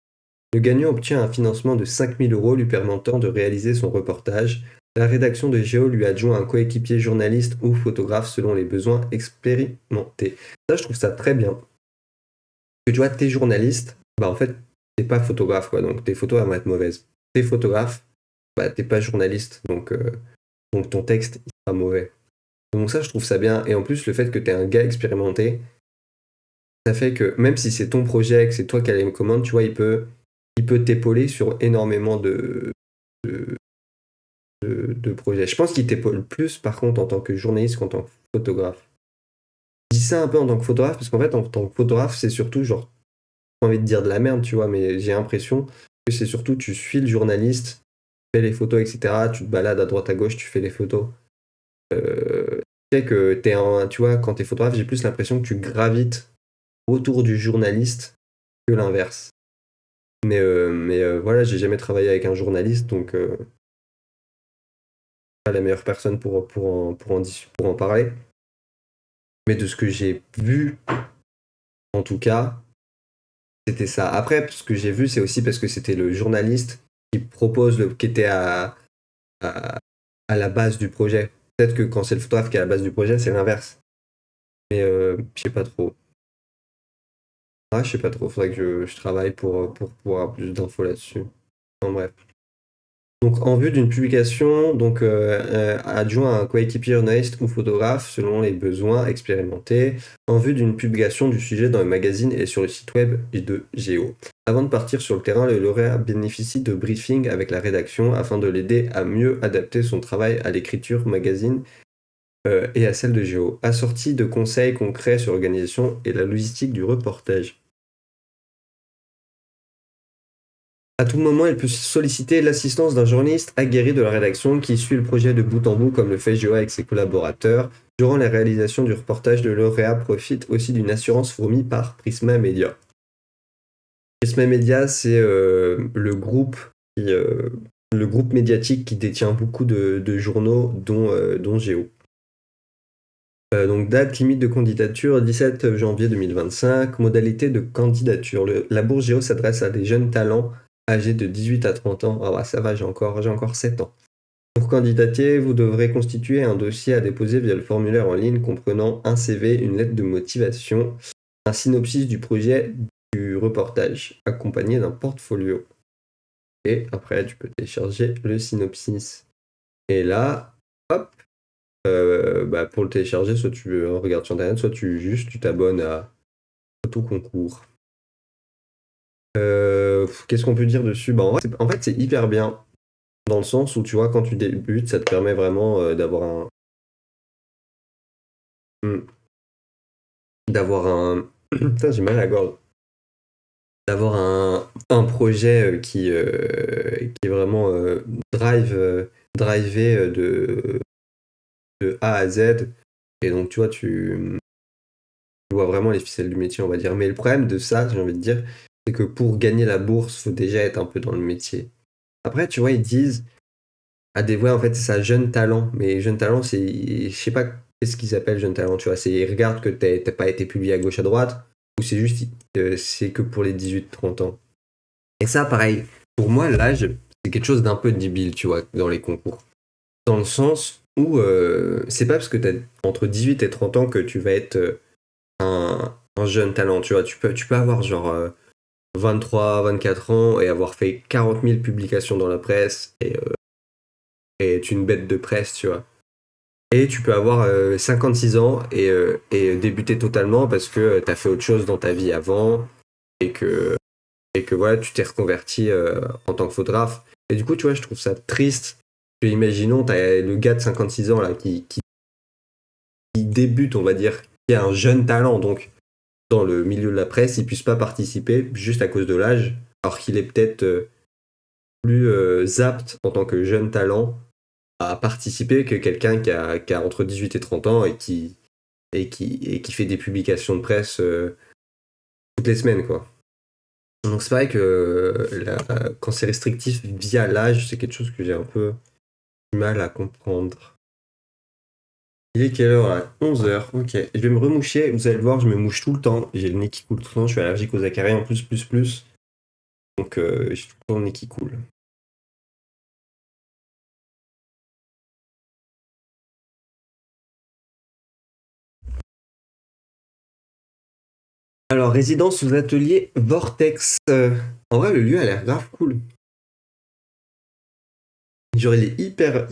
S1: Le gagnant obtient un financement de 5 000 € lui permettant de réaliser son reportage. La rédaction de Géo lui adjoint un coéquipier journaliste ou photographe selon les besoins expérimentés. Ça, je trouve ça très bien. Que tu vois, t'es journaliste, bah en fait, t'es pas photographe, quoi. Donc tes photos, elles vont être mauvaises. T'es photographe, bah t'es pas journaliste. Donc ton texte, il sera mauvais. Donc ça, je trouve ça bien. Et en plus, le fait que t'es un gars expérimenté, ça fait que même si c'est ton projet, que c'est toi qui as les commandes, tu vois, il peut t'épauler sur énormément de, de projets. Je pense qu'il t'épaule plus, par contre, en tant que journaliste qu'en tant que photographe. Je dis ça un peu en tant que photographe, parce qu'en fait, en tant que photographe, c'est surtout genre, j'ai envie de dire de la merde, tu vois, mais j'ai l'impression que c'est surtout, tu suis le journaliste, tu fais les photos, etc. Tu te balades à droite à gauche, tu fais les photos. Tu sais que tu vois, quand t'es photographe, j'ai plus l'impression que tu gravites autour du journaliste que l'inverse. Mais voilà, j'ai jamais travaillé avec un journaliste, donc pas la meilleure personne pour en parler. Mais de ce que j'ai vu, en tout cas, c'était ça. Après, ce que j'ai vu, c'est aussi parce que c'était le journaliste qui était à, à la base du projet. Peut-être que quand c'est le photographe qui est à la base du projet, c'est l'inverse. Mais je sais pas trop. Ah, je sais pas trop. Faudrait que je travaille pour avoir plus d'infos là-dessus. En bref. Donc, en vue d'une publication, adjoint un coéquipier journaliste ou photographe selon les besoins expérimentés, en vue d'une publication du sujet dans le magazine et sur le site web de Géo. Avant de partir sur le terrain, le lauréat bénéficie de briefings avec la rédaction afin de l'aider à mieux adapter son travail à l'écriture magazine et à celle de Géo, assorti de conseils concrets sur l'organisation et la logistique du reportage. À tout moment, elle peut solliciter l'assistance d'un journaliste aguerri de la rédaction qui suit le projet de bout en bout comme le fait Géo avec ses collaborateurs. Durant la réalisation du reportage, le lauréat profite aussi d'une assurance fournie par Prisma Media. Prisma Media, c'est le groupe médiatique qui détient beaucoup de journaux, dont Géo. Donc date limite de candidature 17 janvier 2025. Modalité de candidature. La bourse Géo s'adresse à des jeunes talents âgés de 18 à 30 ans. Ah ouais, ça va, j'ai encore 7 ans. Pour candidater, vous devrez constituer un dossier à déposer via le formulaire en ligne comprenant un CV, une lettre de motivation, un synopsis du projet du reportage, accompagné d'un portfolio. Et après, tu peux télécharger le synopsis. Et là, hop, pour le télécharger, soit tu regardes sur internet, soit tu t'abonnes à Photo Concours. Qu'est-ce qu'on peut dire dessus? En fait, c'est hyper bien dans le sens où tu vois, quand tu débutes, ça te permet vraiment hmm, d'avoir un putain, j'ai mal à la gorge. D'avoir un projet qui est vraiment drivé de A à Z. Et donc, tu vois, tu vois vraiment les ficelles du métier, on va dire. Mais le problème de ça, j'ai envie de dire, c'est que pour gagner la bourse, faut déjà être un peu dans le métier. Après, tu vois, ils disent ouais, en fait, c'est ça, jeune talent. Mais jeune talent, je sais pas qu'est-ce qu'ils appellent jeune talent, tu vois. Ils regardent que t'as pas été publié à gauche à droite, ou c'est juste, c'est que pour les 18-30 ans. Et ça, pareil, pour moi, l'âge, c'est quelque chose d'un peu débile, tu vois, dans les concours. Dans le sens où c'est pas parce que t'as entre 18 et 30 ans que tu vas être un jeune talent, tu vois. Tu peux avoir genre 23-24 ans et avoir fait 40 000 publications dans la presse et être une bête de presse, tu vois. Et tu peux avoir 56 ans et débuter totalement parce que t'as fait autre chose dans ta vie avant et que voilà, tu t'es reconverti en tant que photographe. Et du coup, tu vois, je trouve ça triste que, imaginons, t'as le gars de 56 ans là qui débute, on va dire, qui a un jeune talent, donc dans le milieu de la presse, il puisse pas participer juste à cause de l'âge, alors qu'il est peut-être plus apte en tant que jeune talent à participer que quelqu'un qui a entre 18 et 30 ans et qui fait des publications de presse toutes les semaines, quoi. Donc c'est vrai que quand c'est restrictif via l'âge, c'est quelque chose que j'ai un peu du mal à comprendre. Il est quelle heure là? 11 h, ok. Je vais me remoucher, vous allez le voir, je me mouche tout le temps. J'ai le nez qui coule tout le temps, je suis allergique aux acariens en plus. Donc j'ai tout le temps le nez qui coule. Alors, résidence aux ateliers Vortex. En vrai, le lieu a l'air grave cool. Genre, il est hyper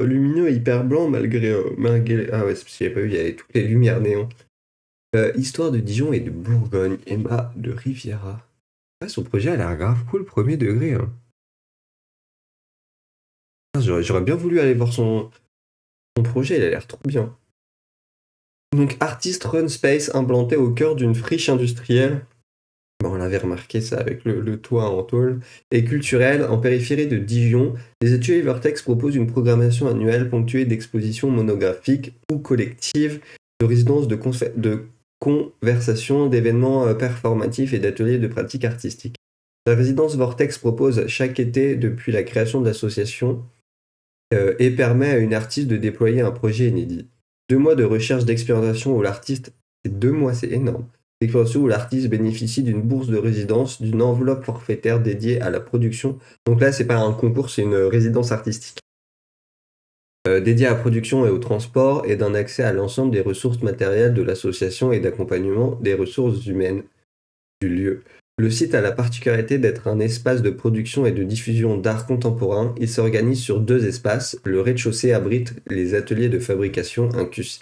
S1: lumineux et hyper blanc malgré. Ah ouais, c'est parce que j'avais pas vu, il y avait toutes les lumières néon. Histoire de Dijon et de Bourgogne. Emma de Riviera. Ah, son projet a l'air grave cool, premier degré, hein. Ah, j'aurais bien voulu aller voir son projet, il a l'air trop bien. Donc, Artist Run Space implanté au cœur d'une friche industrielle. Bon, on avait remarqué ça avec le toit en tôle. Et culturel, en périphérie de Dijon, les ateliers Vertex proposent une programmation annuelle ponctuée d'expositions monographiques ou collectives, de résidences de conversations, d'événements performatifs et d'ateliers de pratiques artistiques. La résidence Vortex propose chaque été, depuis la création de l'association, et permet à une artiste de déployer un projet inédit. 2 mois de recherche d'expérimentation où l'artiste, c'est 2 mois, c'est énorme. D'expérimentation où l'artiste bénéficie d'une bourse de résidence, d'une enveloppe forfaitaire dédiée à la production. Donc là, c'est pas un concours, c'est une résidence artistique. Dédiée à la production et au transport et d'un accès à l'ensemble des ressources matérielles de l'association et d'accompagnement des ressources humaines du lieu. Le site a la particularité d'être un espace de production et de diffusion d'art contemporain. Il s'organise sur 2 espaces. Le rez-de-chaussée abrite les ateliers de fabrication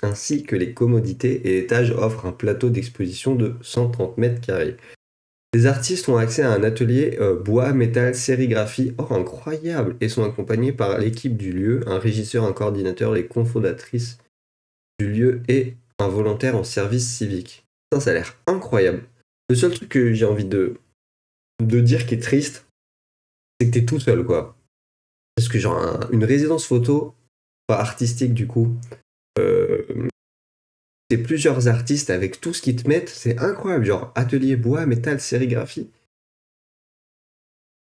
S1: ainsi que les commodités et l'étage offre un plateau d'exposition de 130 mètres carrés. Les artistes ont accès à un atelier bois, métal, sérigraphie, incroyable, et sont accompagnés par l'équipe du lieu, un régisseur, un coordinateur, les cofondatrices du lieu et un volontaire en service civique. Ça a l'air incroyable. Le seul truc que j'ai envie de dire qui est triste, c'est que t'es tout seul, quoi. Parce que genre, une résidence photo, pas artistique du coup, euh, c'est plusieurs artistes avec tout ce qu'ils te mettent, c'est incroyable. Genre, atelier bois, métal, sérigraphie.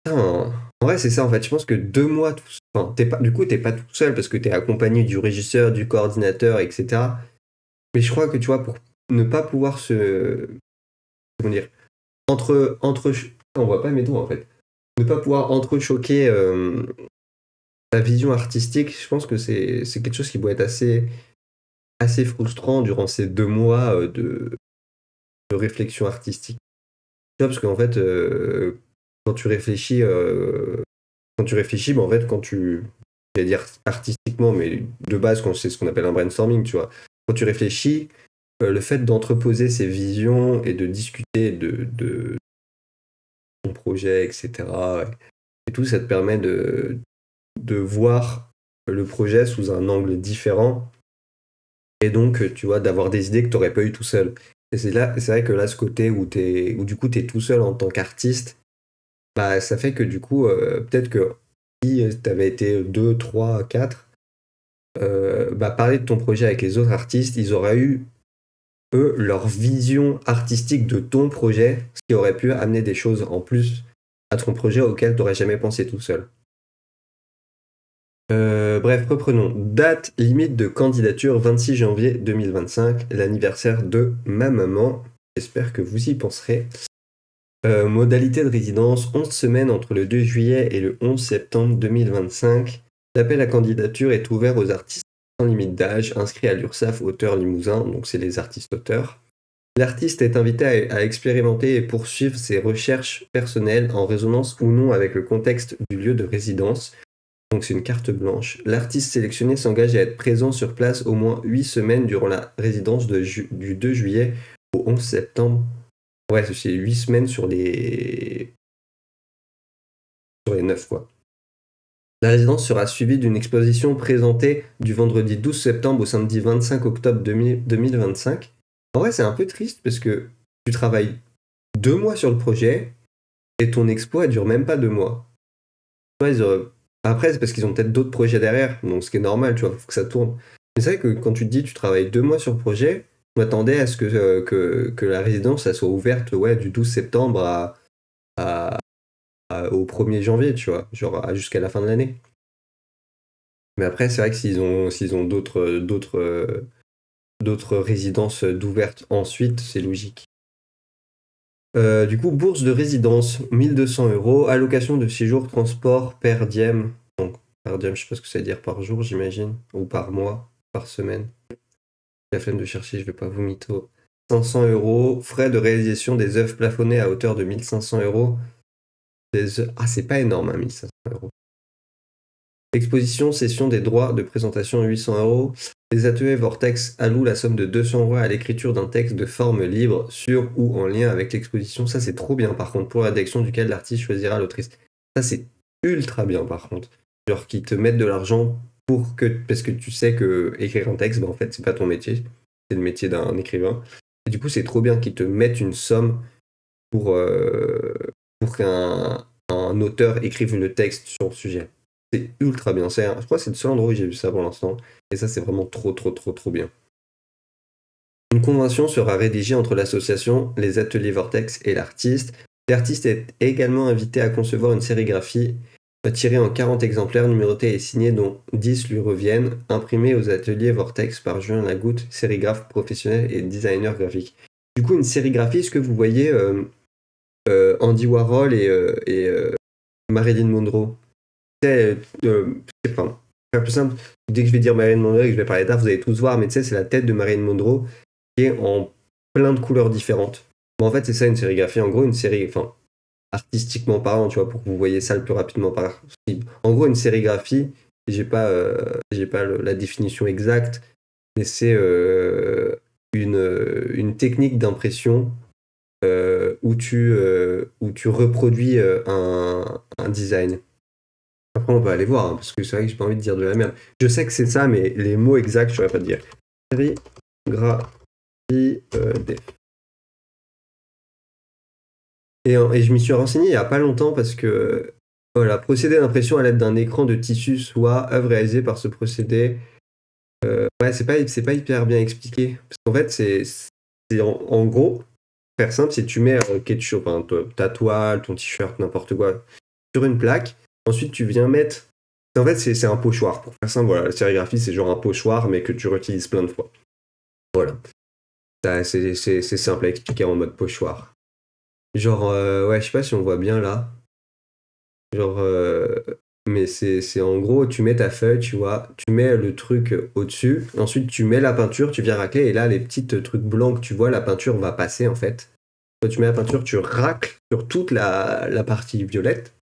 S1: Putain, en vrai, c'est ça, en fait. Je pense que 2 mois, enfin, du coup, t'es pas tout seul parce que t'es accompagné du régisseur, du coordinateur, etc. Mais je crois que tu vois, pour ne pas pouvoir se. Comment dire? Entre. On voit pas mes doigts en fait. Ne pas pouvoir entrechoquer ta vision artistique, je pense que c'est quelque chose qui doit être assez frustrant durant ces 2 mois de réflexion artistique. Tu vois, parce qu'en fait, quand tu réfléchis, bah, en fait, j'allais dire artistiquement, mais de base, c'est ce qu'on appelle un brainstorming, tu vois. Quand tu réfléchis, le fait d'entreposer ces visions et de discuter de ton projet, etc., et tout, ça te permet de voir le projet sous un angle différent et donc, tu vois, d'avoir des idées que tu n'aurais pas eu tout seul. Et c'est vrai que là, ce côté où du coup, tu es tout seul en tant qu'artiste, bah, ça fait que du coup, peut-être que si tu avais été 2, 3, 4, bah, parler de ton projet avec les autres artistes, ils auraient eu, eux, leur vision artistique de ton projet, ce qui aurait pu amener des choses en plus à ton projet auquel tu n'aurais jamais pensé tout seul. Bref, reprenons. Date limite de candidature 26 janvier 2025, l'anniversaire de ma maman. J'espère que vous y penserez. Modalité de résidence, 11 semaines entre le 2 juillet et le 11 septembre 2025. L'appel à candidature est ouvert aux artistes sans limite d'âge, inscrits à l'URSSAF Auteurs Limousin, donc c'est les artistes auteurs. L'artiste est invité à expérimenter et poursuivre ses recherches personnelles en résonance ou non avec le contexte du lieu de résidence. Donc c'est une carte blanche. L'artiste sélectionné s'engage à être présent sur place au moins 8 semaines durant la résidence du 2 juillet au 11 septembre. Ouais, c'est 8 semaines sur les 9, quoi. La résidence sera suivie d'une exposition présentée du vendredi 12 septembre au samedi 25 octobre 2025. En vrai, c'est un peu triste parce que tu travailles 2 mois sur le projet et ton expo, elle dure même pas 2 mois. Ouais, après, c'est parce qu'ils ont peut-être d'autres projets derrière, donc ce qui est normal, tu vois, faut que ça tourne. Mais c'est vrai que quand tu te dis tu travailles 2 mois sur le projet, je m'attendais à ce que la résidence elle soit ouverte, ouais, du 12 septembre à- au 1er janvier, tu vois, genre jusqu'à la fin de l'année. Mais après, c'est vrai que s'ils ont d'autres résidences d'ouvertes ensuite, c'est logique. Du coup, bourse de résidence, 1 200 €, allocation de séjour, transport, per diem. Donc, per diem, je sais pas ce que ça veut dire par jour, j'imagine, ou par mois, par semaine. La flemme de chercher, je vais pas vous mytho. 500 €, frais de réalisation des œuvres plafonnées à hauteur de 1 500 €. Ah, c'est pas énorme, hein, 1 500 €. Exposition, cession des droits de présentation, 800 €. Les ateliers Vortex allouent la somme de 200 € à l'écriture d'un texte de forme libre, sur ou en lien avec l'exposition. Ça, c'est trop bien, par contre, pour la rédaction duquel l'artiste choisira l'autrice. Ça, c'est ultra bien, par contre. Genre, qu'ils te mettent de l'argent parce que tu sais que écrire un texte, bah, en fait, c'est pas ton métier. C'est le métier d'un écrivain. Et du coup, c'est trop bien qu'ils te mettent une somme pour qu'un auteur écrive le texte sur le sujet. C'est ultra bien. Je crois que c'est le seul endroit où j'ai vu ça pour l'instant. Et ça, c'est vraiment trop, trop, trop, trop bien. Une convention sera rédigée entre l'association, les ateliers Vortex et l'artiste. L'artiste est également invité à concevoir une sérigraphie tirée en 40 exemplaires, numérotée et signée, dont 10 lui reviennent, imprimée aux ateliers Vortex par Julien Lagoutte, sérigraphe professionnel et designer graphique. Du coup, une sérigraphie, est-ce que vous voyez Andy Warhol et Marilyn Monroe? Enfin, faire plus simple, dès que je vais dire Marilyn Monroe et que je vais parler d'art, vous allez tous voir, mais tu sais, c'est la tête de Marilyn Monroe qui est en plein de couleurs différentes. Bon, en fait, c'est ça une sérigraphie. En gros, une série, enfin, artistiquement parlant, tu vois, pour que vous voyez ça le plus rapidement possible. En gros, une sérigraphie, j'ai pas la définition exacte, mais c'est une technique d'impression où tu reproduis un design. Après, on peut aller voir, hein, parce que c'est vrai que j'ai pas envie de dire de la merde. Je sais que c'est ça, mais les mots exacts, je saurais pas te dire. Sérigraphie des. Et je m'y suis renseigné il y a pas longtemps parce que voilà, procédé d'impression à l'aide d'un écran de tissu, soit œuvre réalisée par ce procédé. Ouais, c'est pas hyper bien expliqué. Parce qu'en fait, c'est en gros, faire simple, c'est tu mets quelque chose, enfin, ta toile, ton t-shirt, n'importe quoi, sur une plaque. Ensuite, tu viens mettre. En fait, c'est un pochoir. Pour faire simple, voilà, la sérigraphie, c'est genre un pochoir, mais que tu réutilises plein de fois. Voilà. C'est simple à expliquer en mode pochoir. Genre, ouais, je sais pas si on voit bien là. Genre, mais c'est en gros, tu mets ta feuille, tu vois, tu mets le truc au-dessus, ensuite tu mets la peinture, tu viens racler, et là, les petits trucs blancs que tu vois, la peinture va passer en fait. Quand tu mets la peinture, tu racles sur toute la partie violette,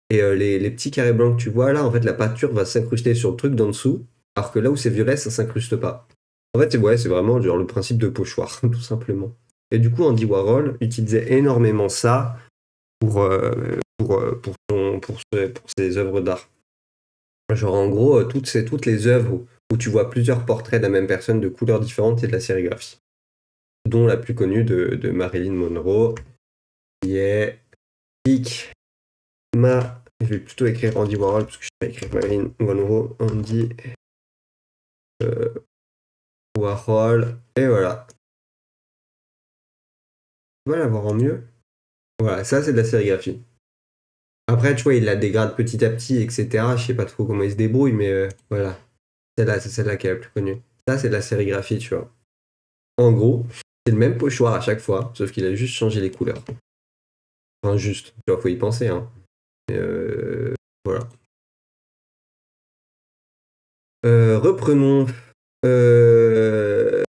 S1: et les petits carrés blancs que tu vois là, en fait, la peinture va s'incruster sur le truc d'en dessous, alors que là où c'est violet, ça s'incruste pas. En fait, ouais, c'est vraiment genre le principe de pochoir, tout simplement. Et du coup, Andy Warhol utilisait énormément ça pour ses œuvres d'art. Genre, en gros, toutes les œuvres où tu vois plusieurs portraits de la même personne de couleurs différentes, c'est de la sérigraphie. Dont la plus connue de Marilyn Monroe, qui est Je vais plutôt écrire Andy Warhol, parce que je sais pas écrire Marilyn Monroe. Andy Warhol. Et voilà. Tu vas l'avoir en mieux. Voilà, ça, c'est de la sérigraphie. Après, tu vois, il la dégrade petit à petit, etc. Je sais pas trop comment il se débrouille, mais voilà. Celle-là, c'est celle-là qui est la plus connue. Ça, c'est de la sérigraphie, tu vois. En gros, c'est le même pochoir à chaque fois, sauf qu'il a juste changé les couleurs. Enfin, juste, tu vois, faut y penser, hein. Mais, voilà. Reprenons. Euh,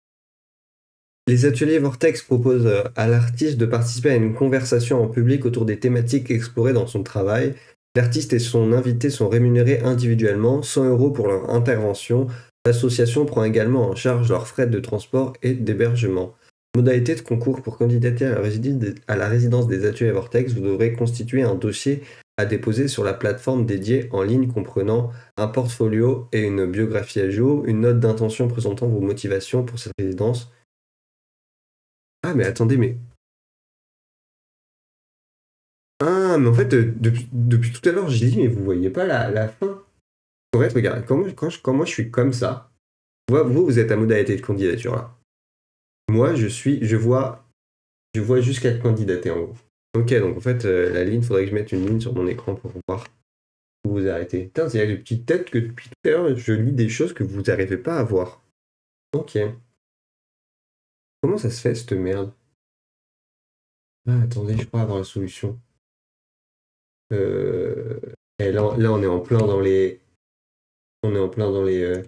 S1: Les ateliers Vortex proposent à l'artiste de participer à une conversation en public autour des thématiques explorées dans son travail. L'artiste et son invité sont rémunérés individuellement, 100 € pour leur intervention. L'association prend également en charge leurs frais de transport et d'hébergement. Modalité de concours pour candidater à la résidence des ateliers Vortex, vous devrez constituer un dossier à déposer sur la plateforme dédiée en ligne comprenant un portfolio et une biographie à jour, une note d'intention présentant vos motivations pour cette résidence. Ah, mais attendez, mais. Ah, mais en fait, depuis tout à l'heure, j'ai dit, mais vous voyez pas la fin. En fait, regarde, quand moi je suis comme ça, vous êtes à modalité de candidature là. Moi, je vois jusqu'à candidater en gros. Ok, donc en fait, la ligne, faudrait que je mette une ligne sur mon écran pour voir où vous arrêtez. Putain, c'est avec des petites têtes que depuis tout à l'heure, je lis des choses que vous n'arrivez pas à voir. Ok. Comment ça se fait, cette merde? Ah, attendez, je crois avoir la solution. Euh... là, on est en plein dans les. On est en plein dans les.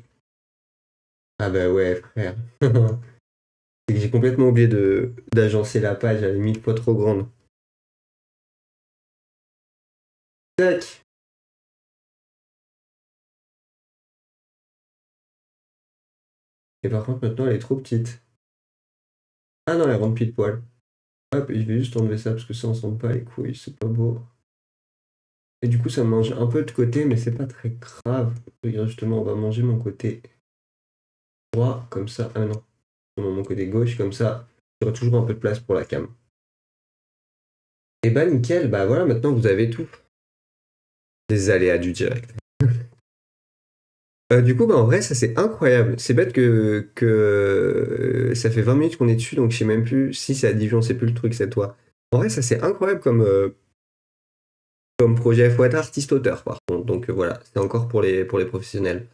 S1: Ah bah ouais, frère. C'est que j'ai complètement oublié d'agencer la page, elle est 1000 fois trop grande. Tac. Et par contre, maintenant, elle est trop petite. Ah non, elle rentre pile poil. Hop, et je vais juste enlever ça parce que ça, on sent pas les couilles, c'est pas beau. Et du coup, ça mange un peu de côté, mais c'est pas très grave. Regarde, justement, on va manger mon côté droit, comme ça. Ah non, non, mon côté gauche, comme ça. Il y aura toujours un peu de place pour la cam. Et bah nickel, bah voilà, maintenant vous avez tout. Les aléas du direct. Du coup, bah, en vrai, ça c'est incroyable. C'est bête que ça fait 20 minutes qu'on est dessus, donc je sais même plus si c'est à Dijon, c'est plus le truc, c'est toi. En vrai, ça c'est incroyable comme projet. Faut être artiste-auteur par contre, donc voilà, c'est encore pour les professionnels.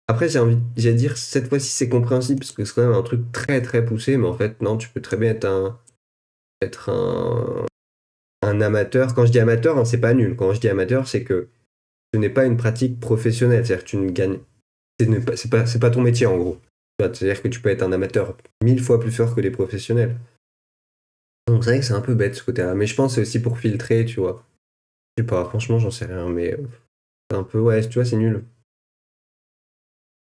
S1: Après, j'ai à dire, cette fois-ci c'est compréhensible parce que c'est quand même un truc très très poussé, mais en fait, non, tu peux très bien être un amateur. Quand je dis amateur, hein, c'est pas nul. Quand je dis amateur, c'est que ce n'est pas une pratique professionnelle, c'est-à-dire que tu ne gagnes c'est pas ton métier en gros. C'est-à-dire que tu peux être un amateur 1000 fois plus fort que les professionnels. Donc c'est vrai que c'est un peu bête ce côté-là. Mais je pense que c'est aussi pour filtrer, tu vois. Je sais pas, franchement, j'en sais rien, mais c'est un peu, ouais, tu vois, c'est nul.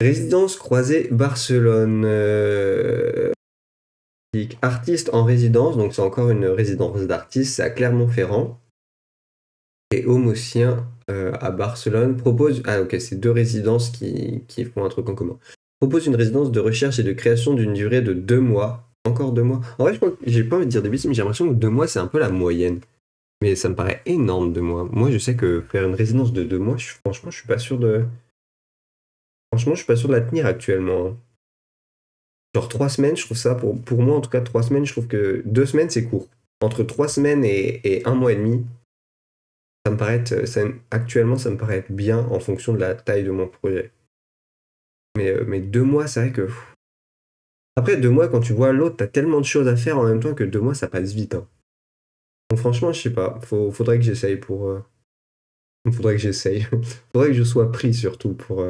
S1: Résidence croisée Barcelone. Artiste en résidence, donc c'est encore une résidence d'artiste, c'est à Clermont-Ferrand. Et Homocien à Barcelone propose. Ah, ok, c'est deux résidences qui font un truc en commun. Propose une résidence de recherche et de création d'une durée de 2 mois. Encore 2 mois. En vrai, je crois que j'ai pas envie de dire des bêtises, mais j'ai l'impression que 2 mois, c'est un peu la moyenne. Mais ça me paraît énorme, 2 mois. Moi, je sais que faire une résidence de 2 mois, franchement, je suis pas sûr de. Franchement, je suis pas sûr de la tenir actuellement, hein. Genre 3 semaines, je trouve ça, pour moi en tout cas, 3 semaines, je trouve que 2 semaines, c'est court. Entre 3 semaines et un mois et demi, actuellement, ça me paraît être bien en fonction de la taille de mon projet. Mais 2 mois, c'est vrai que Après, 2 mois, quand tu vois l'autre, t'as tellement de choses à faire en même temps que 2 mois, ça passe vite, hein. Donc franchement, je sais pas. Faudrait que j'essaye pour. Faudrait que j'essaye. Faudrait que je sois pris surtout pour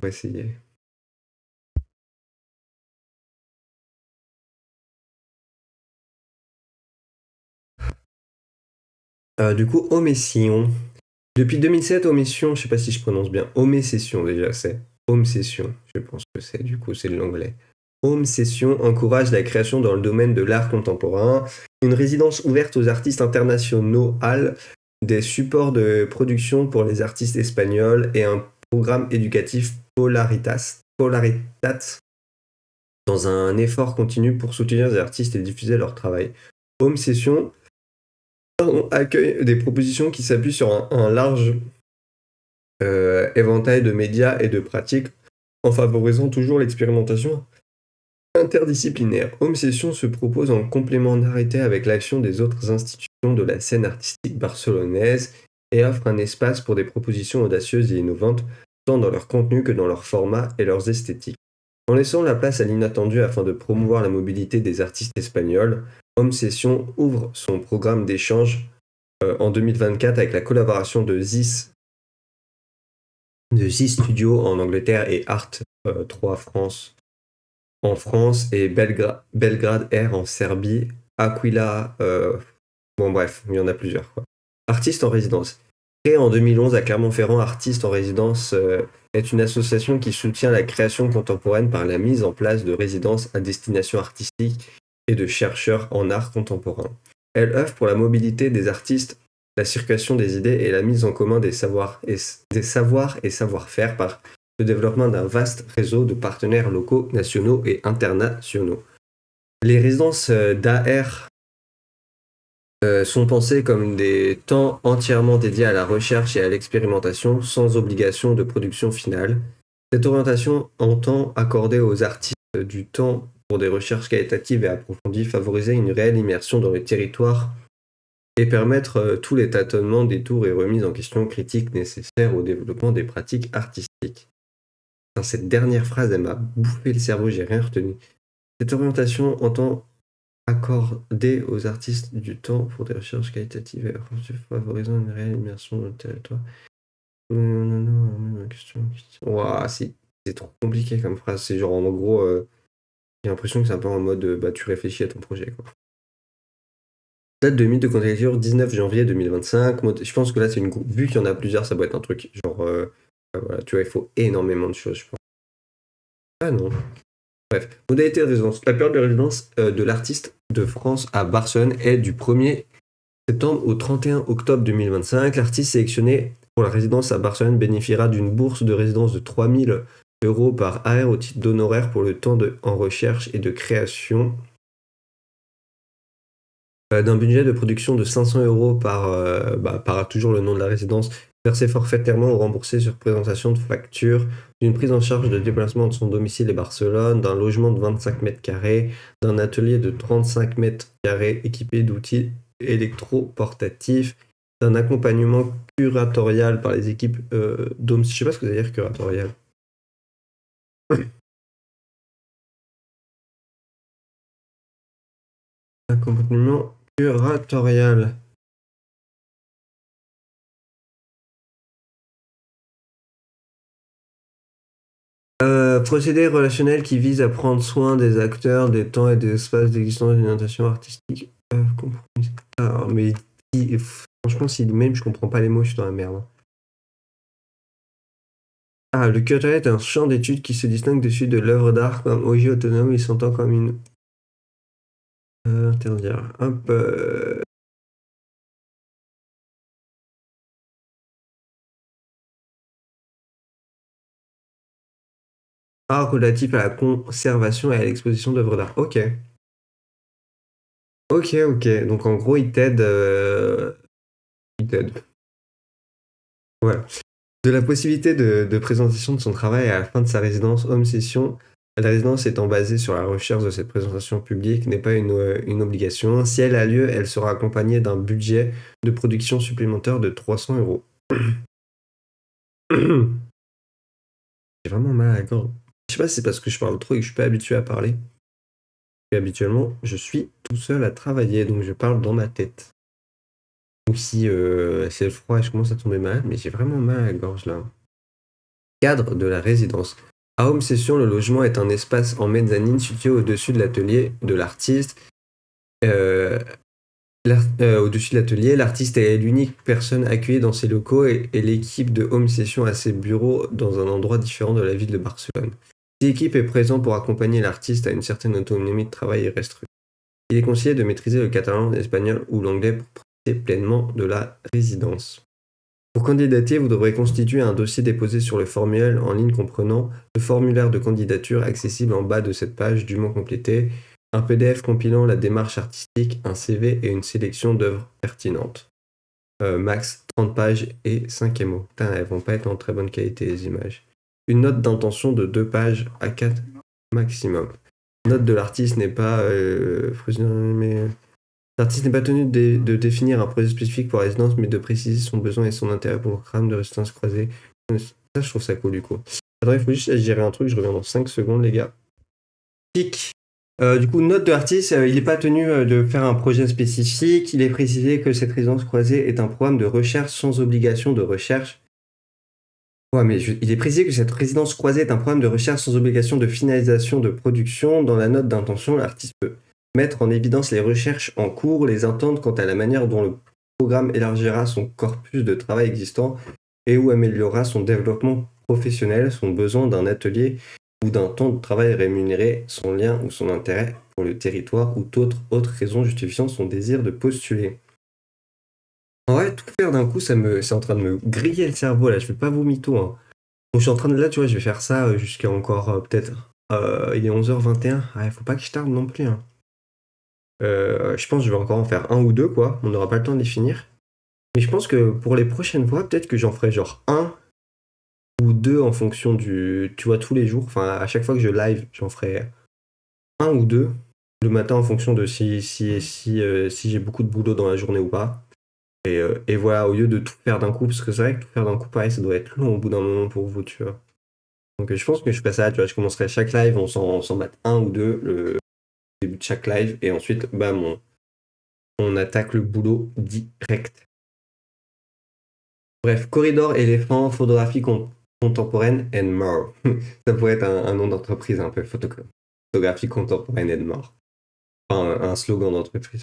S1: essayer. Du coup, Omession. Depuis 2007, Omession, je sais pas si je prononce bien. Omession déjà, c'est. Home Session, je pense que c'est. Du coup, c'est de l'anglais. Home Session encourage la création dans le domaine de l'art contemporain. Une résidence ouverte aux artistes internationaux HAL, des supports de production pour les artistes espagnols et un programme éducatif Polaritat dans un effort continu pour soutenir les artistes et diffuser leur travail. Home Session accueille des propositions qui s'appuient sur un large éventail de médias et de pratiques en favorisant toujours l'expérimentation interdisciplinaire. Home Session se propose en complémentarité avec l'action des autres institutions de la scène artistique barcelonaise et offre un espace pour des propositions audacieuses et innovantes, tant dans leur contenu que dans leur format et leurs esthétiques. En laissant la place à l'inattendu afin de promouvoir la mobilité des artistes espagnols, Home Session ouvre son programme d'échange en 2024 avec la collaboration de ZIS Studio en Angleterre et Art 3 France en France et Belgrade Air en Serbie, Aquila, bon bref, il y en a plusieurs, quoi. Artistes en résidence. Créé en 2011 à Clermont-Ferrand, Artistes en résidence est une association qui soutient la création contemporaine par la mise en place de résidences à destination artistique et de chercheurs en art contemporain. Elle œuvre pour la mobilité des artistes, la circulation des idées et la mise en commun des savoirs et savoir-faire par le développement d'un vaste réseau de partenaires locaux, nationaux et internationaux. Les résidences d'AR sont pensées comme des temps entièrement dédiés à la recherche et à l'expérimentation sans obligation de production finale. Cette orientation entend accorder aux artistes du temps pour des recherches qualitatives et approfondies, favoriser une réelle immersion dans le territoire et permettre tous les tâtonnements, détours et remises en question critiques nécessaires au développement des pratiques artistiques. Dans cette dernière phrase, elle m'a bouffé le cerveau, j'ai rien retenu. Cette orientation entend accorder aux artistes du temps pour des recherches qualitatives et offensives, favorisant une réelle immersion dans le territoire. Ouah, c'est trop compliqué comme phrase. C'est genre, en gros, j'ai l'impression que c'est un peu en mode, bah, tu réfléchis à ton projet, quoi. Date de limite de candidature 19 janvier 2025. Je pense que là, c'est une groupe. Vu qu'il y en a plusieurs, ça doit être un truc. Genre, voilà, tu vois, il faut énormément de choses, je pense. Ah non. Bref, modalité de résidence. La période de résidence de l'artiste de France à Barcelone est du 1er septembre au 31 octobre 2025. L'artiste sélectionné pour la résidence à Barcelone bénéficiera d'une bourse de résidence de 3000 euros par AR au titre d'honoraire pour le temps en recherche et de création, d'un budget de production de 500 euros par toujours le nom de la résidence, versé forfaitairement ou remboursé sur présentation de facture, d'une prise en charge de déplacement de son domicile et Barcelone, d'un logement de 25 mètres carrés, d'un atelier de 35 mètres carrés équipé d'outils électroportatifs, d'un accompagnement curatorial par les équipes d'Homme. Je sais pas ce que ça veut dire curatorial. Accompagnement curatorial. Procédé relationnel qui vise à prendre soin des acteurs, des temps et des espaces d'existence d'une orientation artistique. Compromis. Ah, mais franchement, si même je comprends pas les mots, je suis dans la merde. Ah, le curatorial est un champ d'études qui se distingue de celui de l'œuvre d'art comme objet autonome. Il s'entend comme une. Interdire. Hop. Art relatif à la conservation et à l'exposition d'œuvres d'art. Ok. Ok, ok. Donc en gros, il t'aide. Il t'aide. Voilà. De la possibilité de présentation de son travail à la fin de sa résidence Home Session. La résidence étant basée sur la recherche de cette présentation publique n'est pas une obligation. Si elle a lieu, elle sera accompagnée d'un budget de production supplémentaire de 300 euros. J'ai vraiment mal à la gorge. Je sais pas si c'est parce que je parle trop et que je suis pas habitué à parler. Et habituellement, je suis tout seul à travailler, donc je parle dans ma tête. Ou si c'est le froid et je commence à tomber malade, mais j'ai vraiment mal à la gorge là. Cadre de la résidence. À Home Session, le logement est un espace en mezzanine situé au-dessus de l'atelier de l'artiste. Euh, Au-dessus de l'atelier, l'artiste est l'unique personne accueillie dans ses locaux et l'équipe de Home Session a ses bureaux dans un endroit différent de la ville de Barcelone. Si l'équipe est présente pour accompagner l'artiste à une certaine autonomie de travail et restreinte. Il est conseillé de maîtriser le catalan, l'espagnol ou l'anglais pour profiter pleinement de la résidence. Pour candidater, vous devrez constituer un dossier déposé sur le formulaire en ligne comprenant le formulaire de candidature accessible en bas de cette page dûment complété, un PDF compilant la démarche artistique, un CV et une sélection d'œuvres pertinentes. Max 30 pages et 5 MO. Putain, elles vont pas être en très bonne qualité les images. Une note d'intention de 2 pages à 4 maximum. Note de l'artiste n'est pas mais l'artiste n'est pas tenu de définir un projet spécifique pour la résidence, mais de préciser son besoin et son intérêt pour le programme de résistance croisée. Ça, je trouve ça cool du coup. Attends, il faut juste gérer un truc, je reviens dans 5 secondes, les gars. Tic. Du coup, note de l'artiste, il n'est pas tenu de faire un projet spécifique. Il est précisé que cette résidence croisée est un programme de recherche sans obligation de recherche. Ouais, mais il est précisé que cette résidence croisée est un programme de recherche sans obligation de finalisation de production. Dans la note d'intention, l'artiste peut mettre en évidence les recherches en cours, les attentes quant à la manière dont le programme élargira son corpus de travail existant et ou améliorera son développement professionnel, son besoin d'un atelier ou d'un temps de travail rémunéré, son lien ou son intérêt pour le territoire ou toute autre raison justifiant son désir de postuler. En vrai, tout faire d'un coup, c'est en train de me griller le cerveau là, je fais pas vos mythos, hein. Donc, je suis en train de là, tu vois, je vais faire ça jusqu'à encore peut-être. Il est 11h21. Ouais, faut pas que je tarde non plus, hein. Je pense que je vais encore en faire un ou deux, quoi. On n'aura pas le temps de les finir. Mais je pense que pour les prochaines fois, peut-être que j'en ferai genre un ou deux en fonction du. Tu vois, tous les jours. Enfin, à chaque fois que je live, j'en ferai un ou deux. Le matin en fonction de si j'ai beaucoup de boulot dans la journée ou pas. Et voilà, au lieu de tout faire d'un coup, parce que c'est vrai que tout faire d'un coup, pareil, ça doit être long au bout d'un moment pour vous, tu vois. Donc je pense que je ferai ça, tu vois, je commencerai chaque live, on s'en bat un ou deux le début de chaque live, et ensuite, bam, on attaque le boulot direct. Bref, Corridor Éléphant, photographie contemporaine and more. Ça pourrait être un nom d'entreprise un peu photographie contemporaine and more. Enfin, un slogan d'entreprise.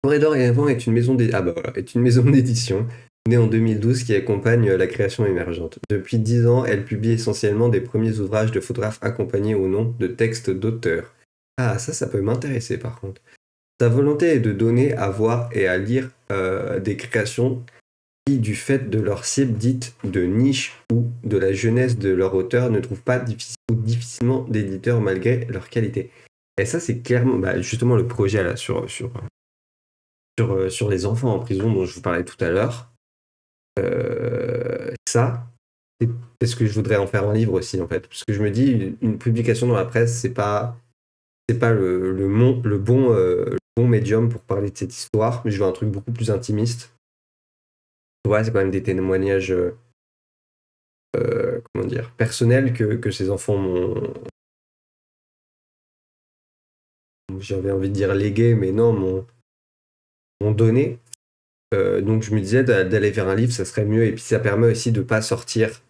S1: Corridor Éléphant est une maison est une maison d'édition née en 2012 qui accompagne la création émergente. Depuis 10 ans, elle publie essentiellement des premiers ouvrages de photographes accompagnés au nom de textes d'auteurs. Ah, ça peut m'intéresser par contre. Sa volonté est de donner à voir et à lire des créations qui, du fait de leur cible dite de niche ou de la jeunesse de leur auteur, ne trouvent pas difficilement d'éditeurs malgré leur qualité. Et ça, c'est clairement justement le projet là sur les enfants en prison dont je vous parlais tout à l'heure. Ça, c'est ce que je voudrais en faire un livre aussi en fait. Parce que je me dis, une publication dans la presse, c'est pas le bon médium pour parler de cette histoire, mais je veux un truc beaucoup plus intimiste. Ouais, c'est quand même des témoignages, comment dire, personnels que ces enfants j'avais envie de dire légués, mais non, m'ont donné. Donc je me disais d'aller vers un livre, ça serait mieux. Et puis ça permet aussi de pas sortir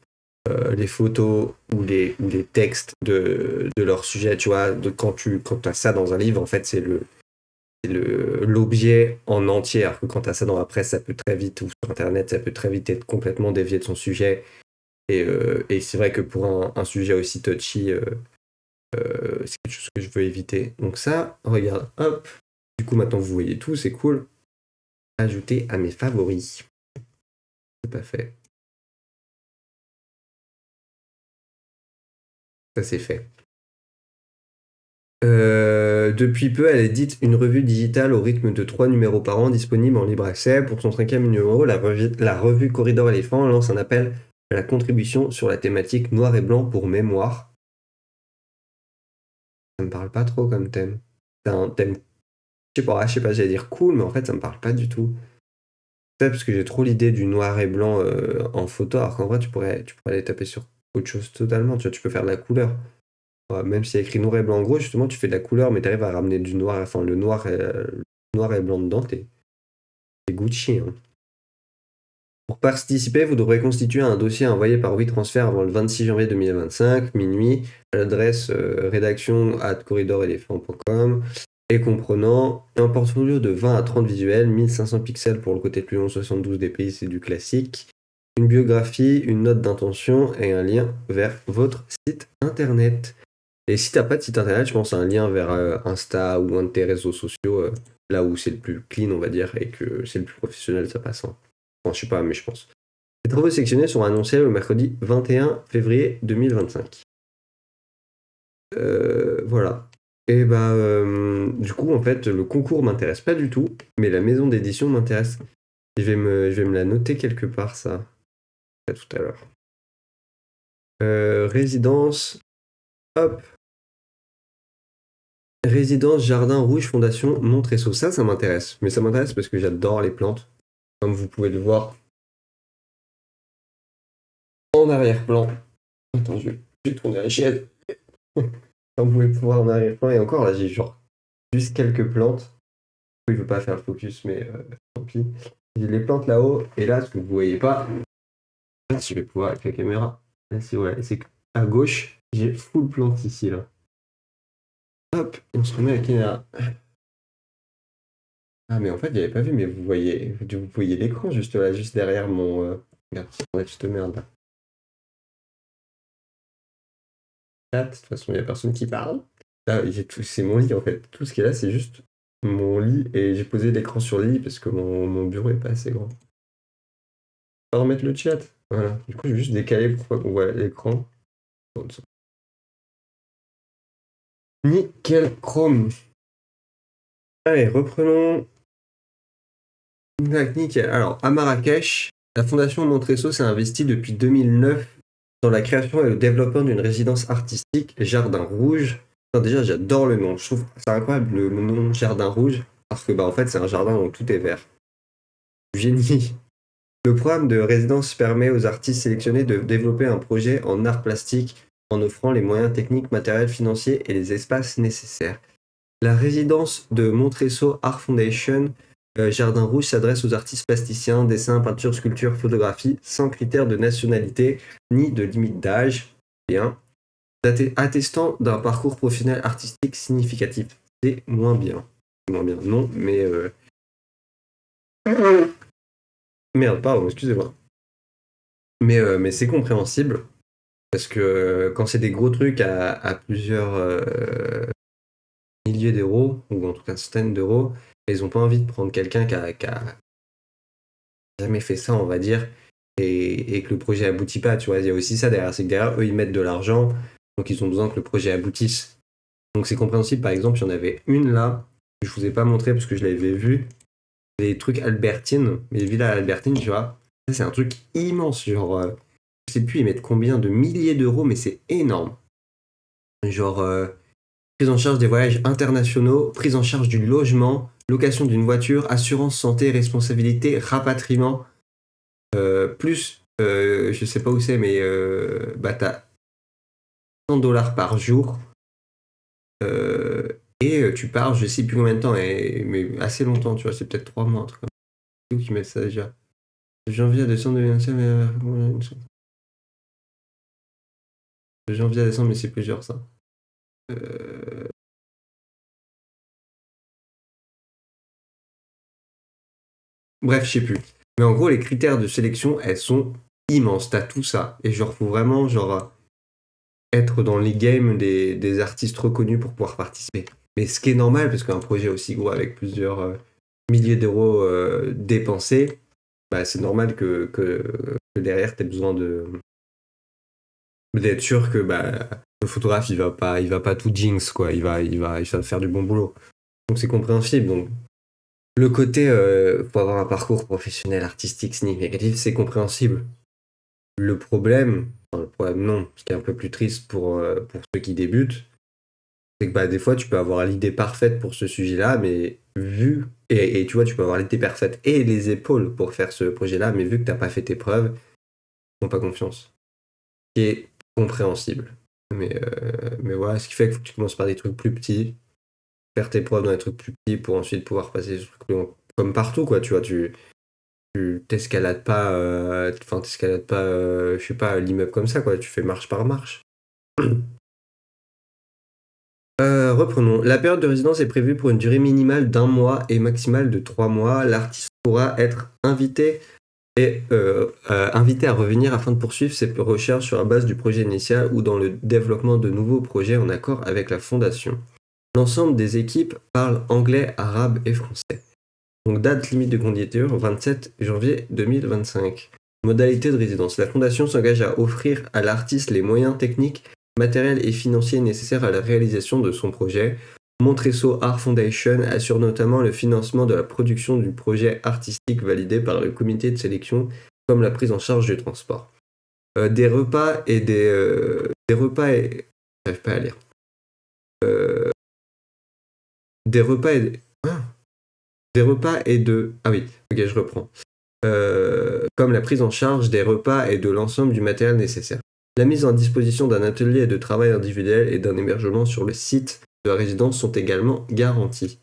S1: les photos ou les textes de leur sujet. Tu vois, quand tu as ça dans un livre, en fait, c'est l'objet en entier. Alors que quand tu as ça dans la presse, ça peut très vite, ou sur Internet, ça peut très vite être complètement dévié de son sujet. Et c'est vrai que pour un sujet aussi touchy, c'est quelque chose que je veux éviter. Donc ça, regarde, hop. Du coup, maintenant, vous voyez tout, c'est cool. Ajouter à mes favoris. C'est pas fait. Ça, c'est fait. Depuis peu, elle édite une revue digitale au rythme de 3 numéros par an, disponible en libre accès. Pour son 5e numéro, la revue Corridor Éléphant lance un appel à la contribution sur la thématique noir et blanc pour mémoire. Ça me parle pas trop comme thème. C'est un thème, je sais pas, j'allais dire cool, mais en fait, ça me parle pas du tout. Peut-être parce que j'ai trop l'idée du noir et blanc en photo, alors qu'en vrai, tu pourrais aller taper sur autre chose totalement. Tu vois, tu peux faire de la couleur. Même s'il y a écrit noir et blanc en gros, justement, tu fais de la couleur, mais tu arrives à ramener du noir, enfin le noir et blanc dedans, t'es Gucci, hein. Pour participer, vous devrez constituer un dossier envoyé par WeTransfer avant le 26 janvier 2025, minuit, à l'adresse rédaction@corridorelephant.com et comprenant un portfolio de 20 à 30 visuels, 1500 pixels pour le côté plus long, 72 dpi, c'est du classique, une biographie, une note d'intention et un lien vers votre site internet. Et si t'as pas de site internet, je pense à un lien vers Insta ou un de tes réseaux sociaux, là où c'est le plus clean, on va dire, et que c'est le plus professionnel, ça passe, hein. Enfin, je sais pas, mais je pense. Les travaux sélectionnés seront annoncés le mercredi 21 février 2025. Voilà. Et bah, du coup, en fait, le concours m'intéresse pas du tout, mais la maison d'édition m'intéresse. Je vais me la noter quelque part, ça. À tout à l'heure. Résidence. Hop. Résidence Jardin Rouge Fondation Montresson. Ça m'intéresse. Mais ça m'intéresse parce que j'adore les plantes. Comme vous pouvez le voir en arrière-plan. Attends, je vais tourner la chaise. Comme vous pouvez le voir en arrière-plan. Et encore, là, j'ai genre juste quelques plantes. Il ne veut pas faire le focus, mais tant pis. J'ai les plantes là-haut. Et là, ce que vous voyez pas, je vais pouvoir avec la caméra. Là, c'est à gauche, j'ai full plante ici, là. Hop, on se remet la caméra. Ah, mais en fait, j'avais pas vu, mais vous voyez l'écran juste là, juste derrière mon. Regarde, ouais, je te merde là. Là, de toute façon, il n'y a personne qui parle. Là, c'est mon lit en fait. Tout ce qui est là, c'est juste mon lit et j'ai posé l'écran sur le lit parce que mon bureau est pas assez grand. On va remettre le chat. Voilà. Du coup, je vais juste décaler pour pas qu'on voit l'écran. Nickel Chrome. Allez, reprenons. Nickel. Alors, à Marrakech, la Fondation Montresson s'est investie depuis 2009 dans la création et le développement d'une résidence artistique, Jardin Rouge. Enfin, déjà, j'adore le nom. Je trouve c'est incroyable le nom Jardin Rouge, parce que bah, en fait, c'est un jardin où tout est vert. Génie. Le programme de résidence permet aux artistes sélectionnés de développer un projet en art plastique en offrant les moyens techniques, matériels, financiers et les espaces nécessaires. La résidence de Montresson Art Foundation Jardin Rouge s'adresse aux artistes plasticiens, dessins, peintures, sculptures, photographies, sans critères de nationalité ni de limite d'âge, bien, attestant d'un parcours professionnel artistique significatif. C'est moins bien. Moins bien, non, mais... Merde, pardon, excusez-moi. Mais c'est compréhensible, parce que quand c'est des gros trucs à plusieurs milliers d'euros, ou en tout cas centaines d'euros, ils ont pas envie de prendre quelqu'un qui a jamais fait ça, on va dire, et que le projet aboutit pas, tu vois. Il y a aussi ça derrière, c'est que derrière, eux, ils mettent de l'argent, donc ils ont besoin que le projet aboutisse. Donc c'est compréhensible, par exemple, il y en avait une là, que je vous ai pas montré parce que je l'avais vu, les trucs Albertine, les villas Albertine, tu vois. Ça, c'est un truc immense, genre, je sais plus, ils mettent combien de milliers d'euros, mais c'est énorme. Genre, prise en charge des voyages internationaux, prise en charge du logement, location d'une voiture, assurance santé, responsabilité, rapatriement, plus, je sais pas où c'est, mais bah, t'as 100 $ par jour et tu pars, je sais plus combien de temps, mais assez longtemps, tu vois, c'est peut-être 3 mois, un truc comme ça. C'est où qui met ça déjà? De janvier à décembre 2025, de janvier à décembre, mais c'est plusieurs ça. Euh, Bref, je sais plus. Mais en gros, les critères de sélection, elles sont immenses. T'as tout ça. Et genre, faut vraiment genre, être dans les games des artistes reconnus pour pouvoir participer. Mais ce qui est normal, parce qu'un projet aussi gros avec plusieurs milliers d'euros dépensés, bah, c'est normal que derrière, tu aies besoin d'être sûr que bah, le photographe, il va pas tout jinx, quoi. Il va faire du bon boulot. Donc c'est compréhensible. Donc, le côté, faut avoir un parcours professionnel, artistique, significatif, c'est compréhensible. Le problème non, ce qui est un peu plus triste pour ceux qui débutent, c'est que bah, des fois, tu peux avoir l'idée parfaite pour ce sujet-là, mais vu. Et tu vois, tu peux avoir l'idée parfaite et les épaules pour faire ce projet-là, mais vu que tu n'as pas fait tes preuves, ils n'ont pas confiance. Et compréhensible. Mais voilà, ce qui fait qu'il faut que tu commences par des trucs plus petits, faire tes preuves dans des trucs plus petits pour ensuite pouvoir passer sur des trucs plus longs. Comme partout, quoi, tu vois, tu t'escalades pas, je sais pas, l'immeuble comme ça, quoi, tu fais marche par marche. Reprenons. La période de résidence est prévue pour une durée minimale d'1 mois et maximale de 3 mois. L'artiste pourra être invité à revenir afin de poursuivre ses recherches sur la base du projet initial ou dans le développement de nouveaux projets en accord avec la fondation. L'ensemble des équipes parlent anglais, arabe et français. Donc date limite de candidature, 27 janvier 2025. Modalité de résidence. La fondation s'engage à offrir à l'artiste les moyens techniques, matériels et financiers nécessaires à la réalisation de son projet. Montresso Art Foundation assure notamment le financement de la production du projet artistique validé par le comité de sélection, comme la prise en charge du transport. Des repas et j'arrive pas à lire. Des repas et... Des repas et de... Ah oui, ok, je reprends. Comme la prise en charge des repas et de l'ensemble du matériel nécessaire. La mise en disposition d'un atelier de travail individuel et d'un hébergement sur le site de la résidence sont également garantis.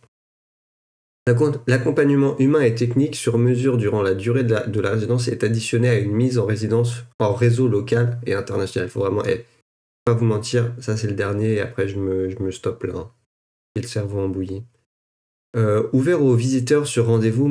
S1: L'accompagnement humain et technique sur mesure durant la durée de la résidence est additionné à une mise en résidence en réseau local et international. Il faut vraiment, pas vous mentir, ça c'est le dernier et après je me stoppe là. J'ai le cerveau embouillé. Ouvert aux visiteurs sur rendez-vous,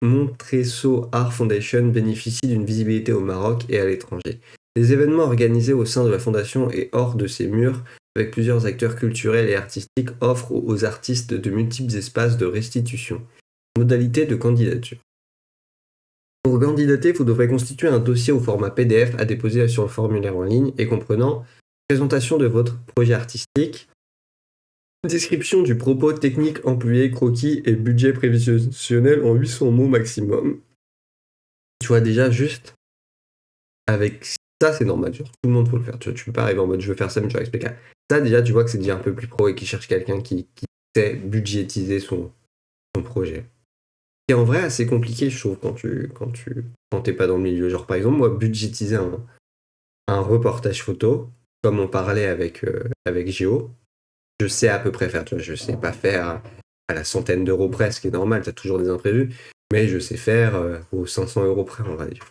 S1: Montresso Art Foundation bénéficie d'une visibilité au Maroc et à l'étranger. Les événements organisés au sein de la fondation et hors de ses murs, avec plusieurs acteurs culturels et artistiques, offrent aux artistes de multiples espaces de restitution. Modalité de candidature. Pour candidater, vous devrez constituer un dossier au format PDF à déposer sur le formulaire en ligne et comprenant présentation de votre projet artistique, description du propos technique employé, croquis et budget prévisionnel en 800 mots maximum. Tu vois déjà juste avec ça c'est normal, genre, tout le monde peut le faire. Tu peux pas arriver en mode je veux faire ça mais je vais expliquer. Ça déjà tu vois que c'est déjà un peu plus pro et qui cherche quelqu'un qui sait budgétiser son projet. Et en vrai assez compliqué je trouve quand t'es pas dans le milieu. Genre par exemple moi budgétiser un reportage photo, comme on parlait avec Géo, je sais à peu près faire, tu vois, je sais pas faire à la centaine d'euros près, ce qui est normal, t'as toujours des imprévus, mais je sais faire aux 500 euros près, on va dire.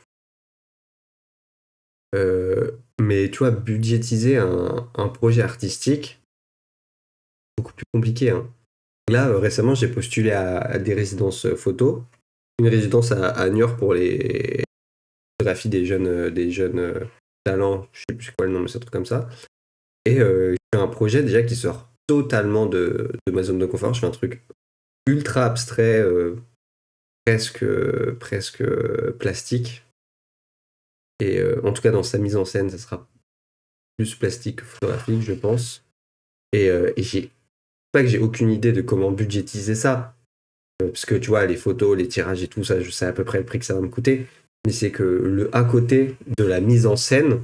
S1: Mais tu vois, budgétiser un projet artistique, beaucoup plus compliqué. Hein. Là, récemment, j'ai postulé à des résidences photo, une résidence à Niort pour les photographies des jeunes talents, je sais plus quoi le nom, mais c'est un truc comme ça. Et je fais un projet déjà qui sort totalement de ma zone de confort. Je fais un truc ultra abstrait, presque plastique. Et en tout cas, dans sa mise en scène, ça sera plus plastique que photographique, je pense. Et j'ai pas que j'ai aucune idée de comment budgétiser ça. Parce que tu vois, les photos, les tirages et tout ça, je sais à peu près le prix que ça va me coûter. Mais c'est que le à côté de la mise en scène,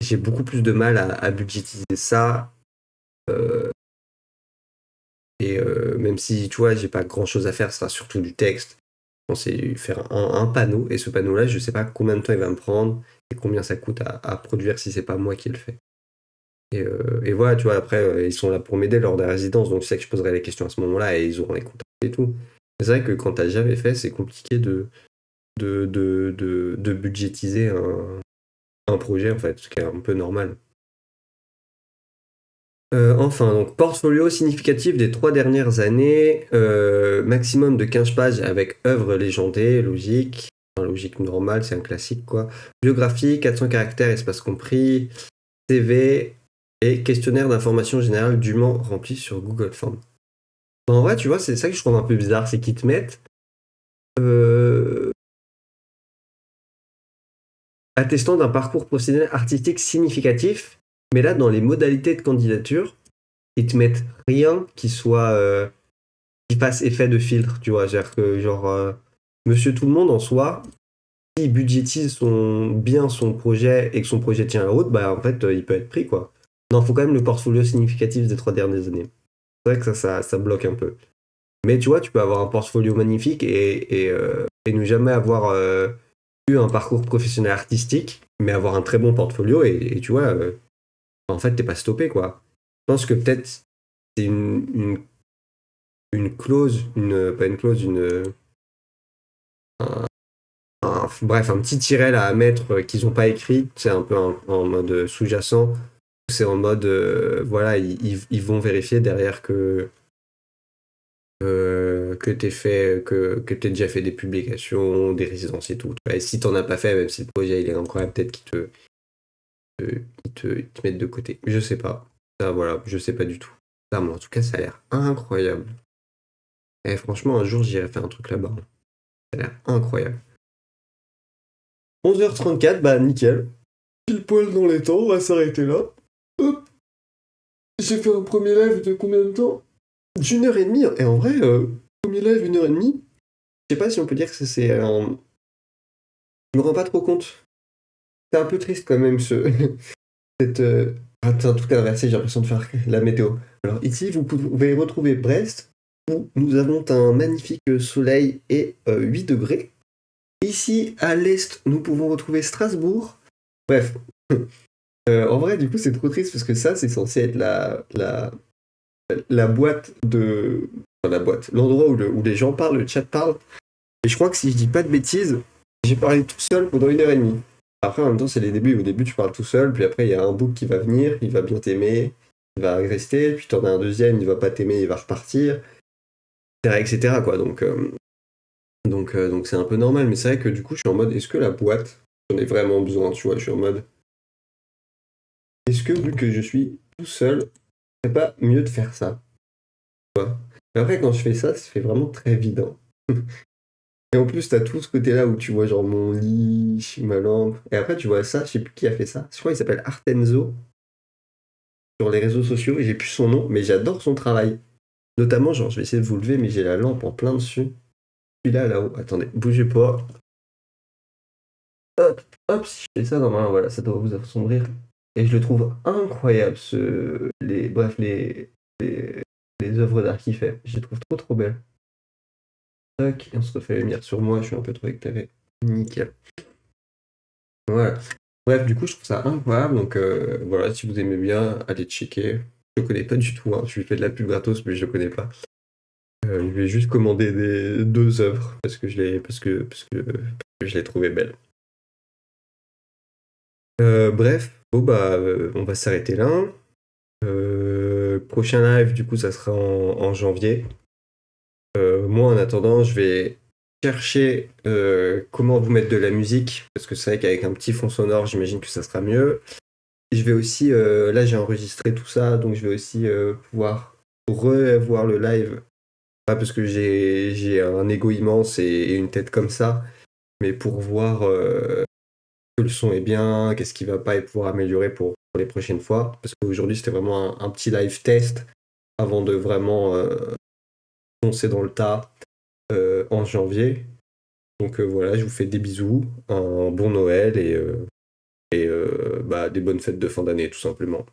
S1: j'ai beaucoup plus de mal à budgétiser ça. Même si, tu vois, j'ai pas grand chose à faire, ce sera surtout du texte. Je pensais faire un panneau, et ce panneau-là, je sais pas combien de temps il va me prendre, et combien ça coûte à produire si c'est pas moi qui le fais. Et voilà, tu vois, après, ils sont là pour m'aider lors de la résidence, donc je sais que je poserai les questions à ce moment-là, et ils auront les contacts et tout. Mais c'est vrai que quand t'as jamais fait, c'est compliqué de budgétiser un projet, en fait, ce qui est un peu normal. Enfin, donc portfolio significatif des 3 dernières années, maximum de 15 pages avec œuvres légendées, logique, enfin, logique normale, c'est un classique quoi. Biographie, 400 caractères, espace compris, CV et questionnaire d'information générale dûment rempli sur Google Forms. En vrai, tu vois, c'est ça que je trouve un peu bizarre, c'est qu'ils te mettent attestant d'un parcours professionnel artistique significatif, mais là, dans les modalités de candidature, ils te mettent rien qui soit qui fasse effet de filtre, tu vois. C'est-à-dire que, genre, monsieur tout le monde en soi, s'il budgétise bien son projet et que son projet tient la route, bah en fait, il peut être pris, quoi. Non, faut quand même le portfolio significatif des 3 dernières années. C'est vrai que ça bloque un peu. Mais tu vois, tu peux avoir un portfolio magnifique et ne jamais avoir eu un parcours professionnel artistique, mais avoir un très bon portfolio et tu vois, en fait, t'es pas stoppé, quoi. Je pense que peut-être c'est une clause, pas une clause, bref, un petit tiret là à mettre qu'ils ont pas écrit, c'est un peu en mode sous-jacent. C'est en mode, voilà, ils vont vérifier derrière que t'aies fait, que t'aies déjà fait des publications, des résidences et tout. Et si t'en as pas fait, même si le projet il est incroyable, peut-être qu'ils te mettent de côté. Je sais pas. Ça, voilà, je sais pas du tout. Ça, mais en tout cas, ça a l'air incroyable. Et franchement, un jour, j'irai faire un truc là-bas. Ça a l'air incroyable. 11h34, bah nickel. Pile poil dans les temps, on va s'arrêter là. Hop, j'ai fait un premier live de combien de temps? d'1 heure et demie. Et en vrai, premier live, 1 heure et demie. Je sais pas si on peut dire que c'est un. Je me rends pas trop compte. C'est un peu triste quand même cette. Attends, tout est inversé, j'ai l'impression de faire la météo. Alors ici, vous pouvez retrouver Brest, où nous avons un magnifique soleil et 8 degrés. Ici, à l'est, nous pouvons retrouver Strasbourg. Bref. En vrai, du coup, c'est trop triste parce que ça, c'est censé être la boîte de. Enfin, la boîte, l'endroit où les gens parlent, le chat parle. Et je crois que si je dis pas de bêtises, j'ai parlé tout seul pendant 1 heure et demie. Après, en même temps, c'est les débuts. Au début, tu parles tout seul, puis après, il y a un book qui va venir, il va bien t'aimer, il va rester, puis t'en as un deuxième, il va pas t'aimer, il va repartir, etc., etc., quoi. Donc c'est un peu normal, mais c'est vrai que du coup, je suis en mode, est-ce que la boîte, j'en ai vraiment besoin, tu vois, je suis en mode, est-ce que vu que je suis tout seul, c'est pas mieux de faire ça, tu vois. Mais après, quand je fais ça, ça fait vraiment très vide, hein. Et en plus, t'as tout ce côté-là où tu vois genre mon lit, ma lampe. Et après, tu vois ça, je sais plus qui a fait ça. Je crois qu'il s'appelle Artenzo sur les réseaux sociaux et j'ai plus son nom, mais j'adore son travail. Notamment, genre, je vais essayer de vous lever, mais j'ai la lampe en plein dessus. Celui-là, là-haut. Attendez, bougez pas. Hop, hop, si je fais ça, normalement, voilà, ça doit vous assombrir. Et je le trouve incroyable, bref, les, les œuvres d'art qu'il fait. Je les trouve trop, trop belles. Tac, et on se refait la lumière sur moi, je suis un peu trop éclairé. Nickel. Voilà. Bref, du coup, je trouve ça incroyable. Donc voilà, si vous aimez bien, allez checker. Je le connais pas du tout, hein. Je lui fais de la pub gratos, mais je le connais pas. Je vais juste commander des 2 œuvres parce que je l'ai trouvé belle. Bref, bon bah on va s'arrêter là. Prochain live, du coup, ça sera en janvier. Moi, en attendant, je vais chercher comment vous mettre de la musique, parce que c'est vrai qu'avec un petit fond sonore, j'imagine que ça sera mieux. Je vais aussi, là j'ai enregistré tout ça, donc je vais aussi pouvoir revoir le live. Pas parce que j'ai un ego immense et une tête comme ça, mais pour voir que le son est bien, qu'est-ce qui va pas et pouvoir améliorer pour les prochaines fois. Parce qu'aujourd'hui c'était vraiment un petit live test avant de vraiment foncer dans le tas en janvier. Donc voilà, je vous fais des bisous, un bon Noël et bah, des bonnes fêtes de fin d'année tout simplement.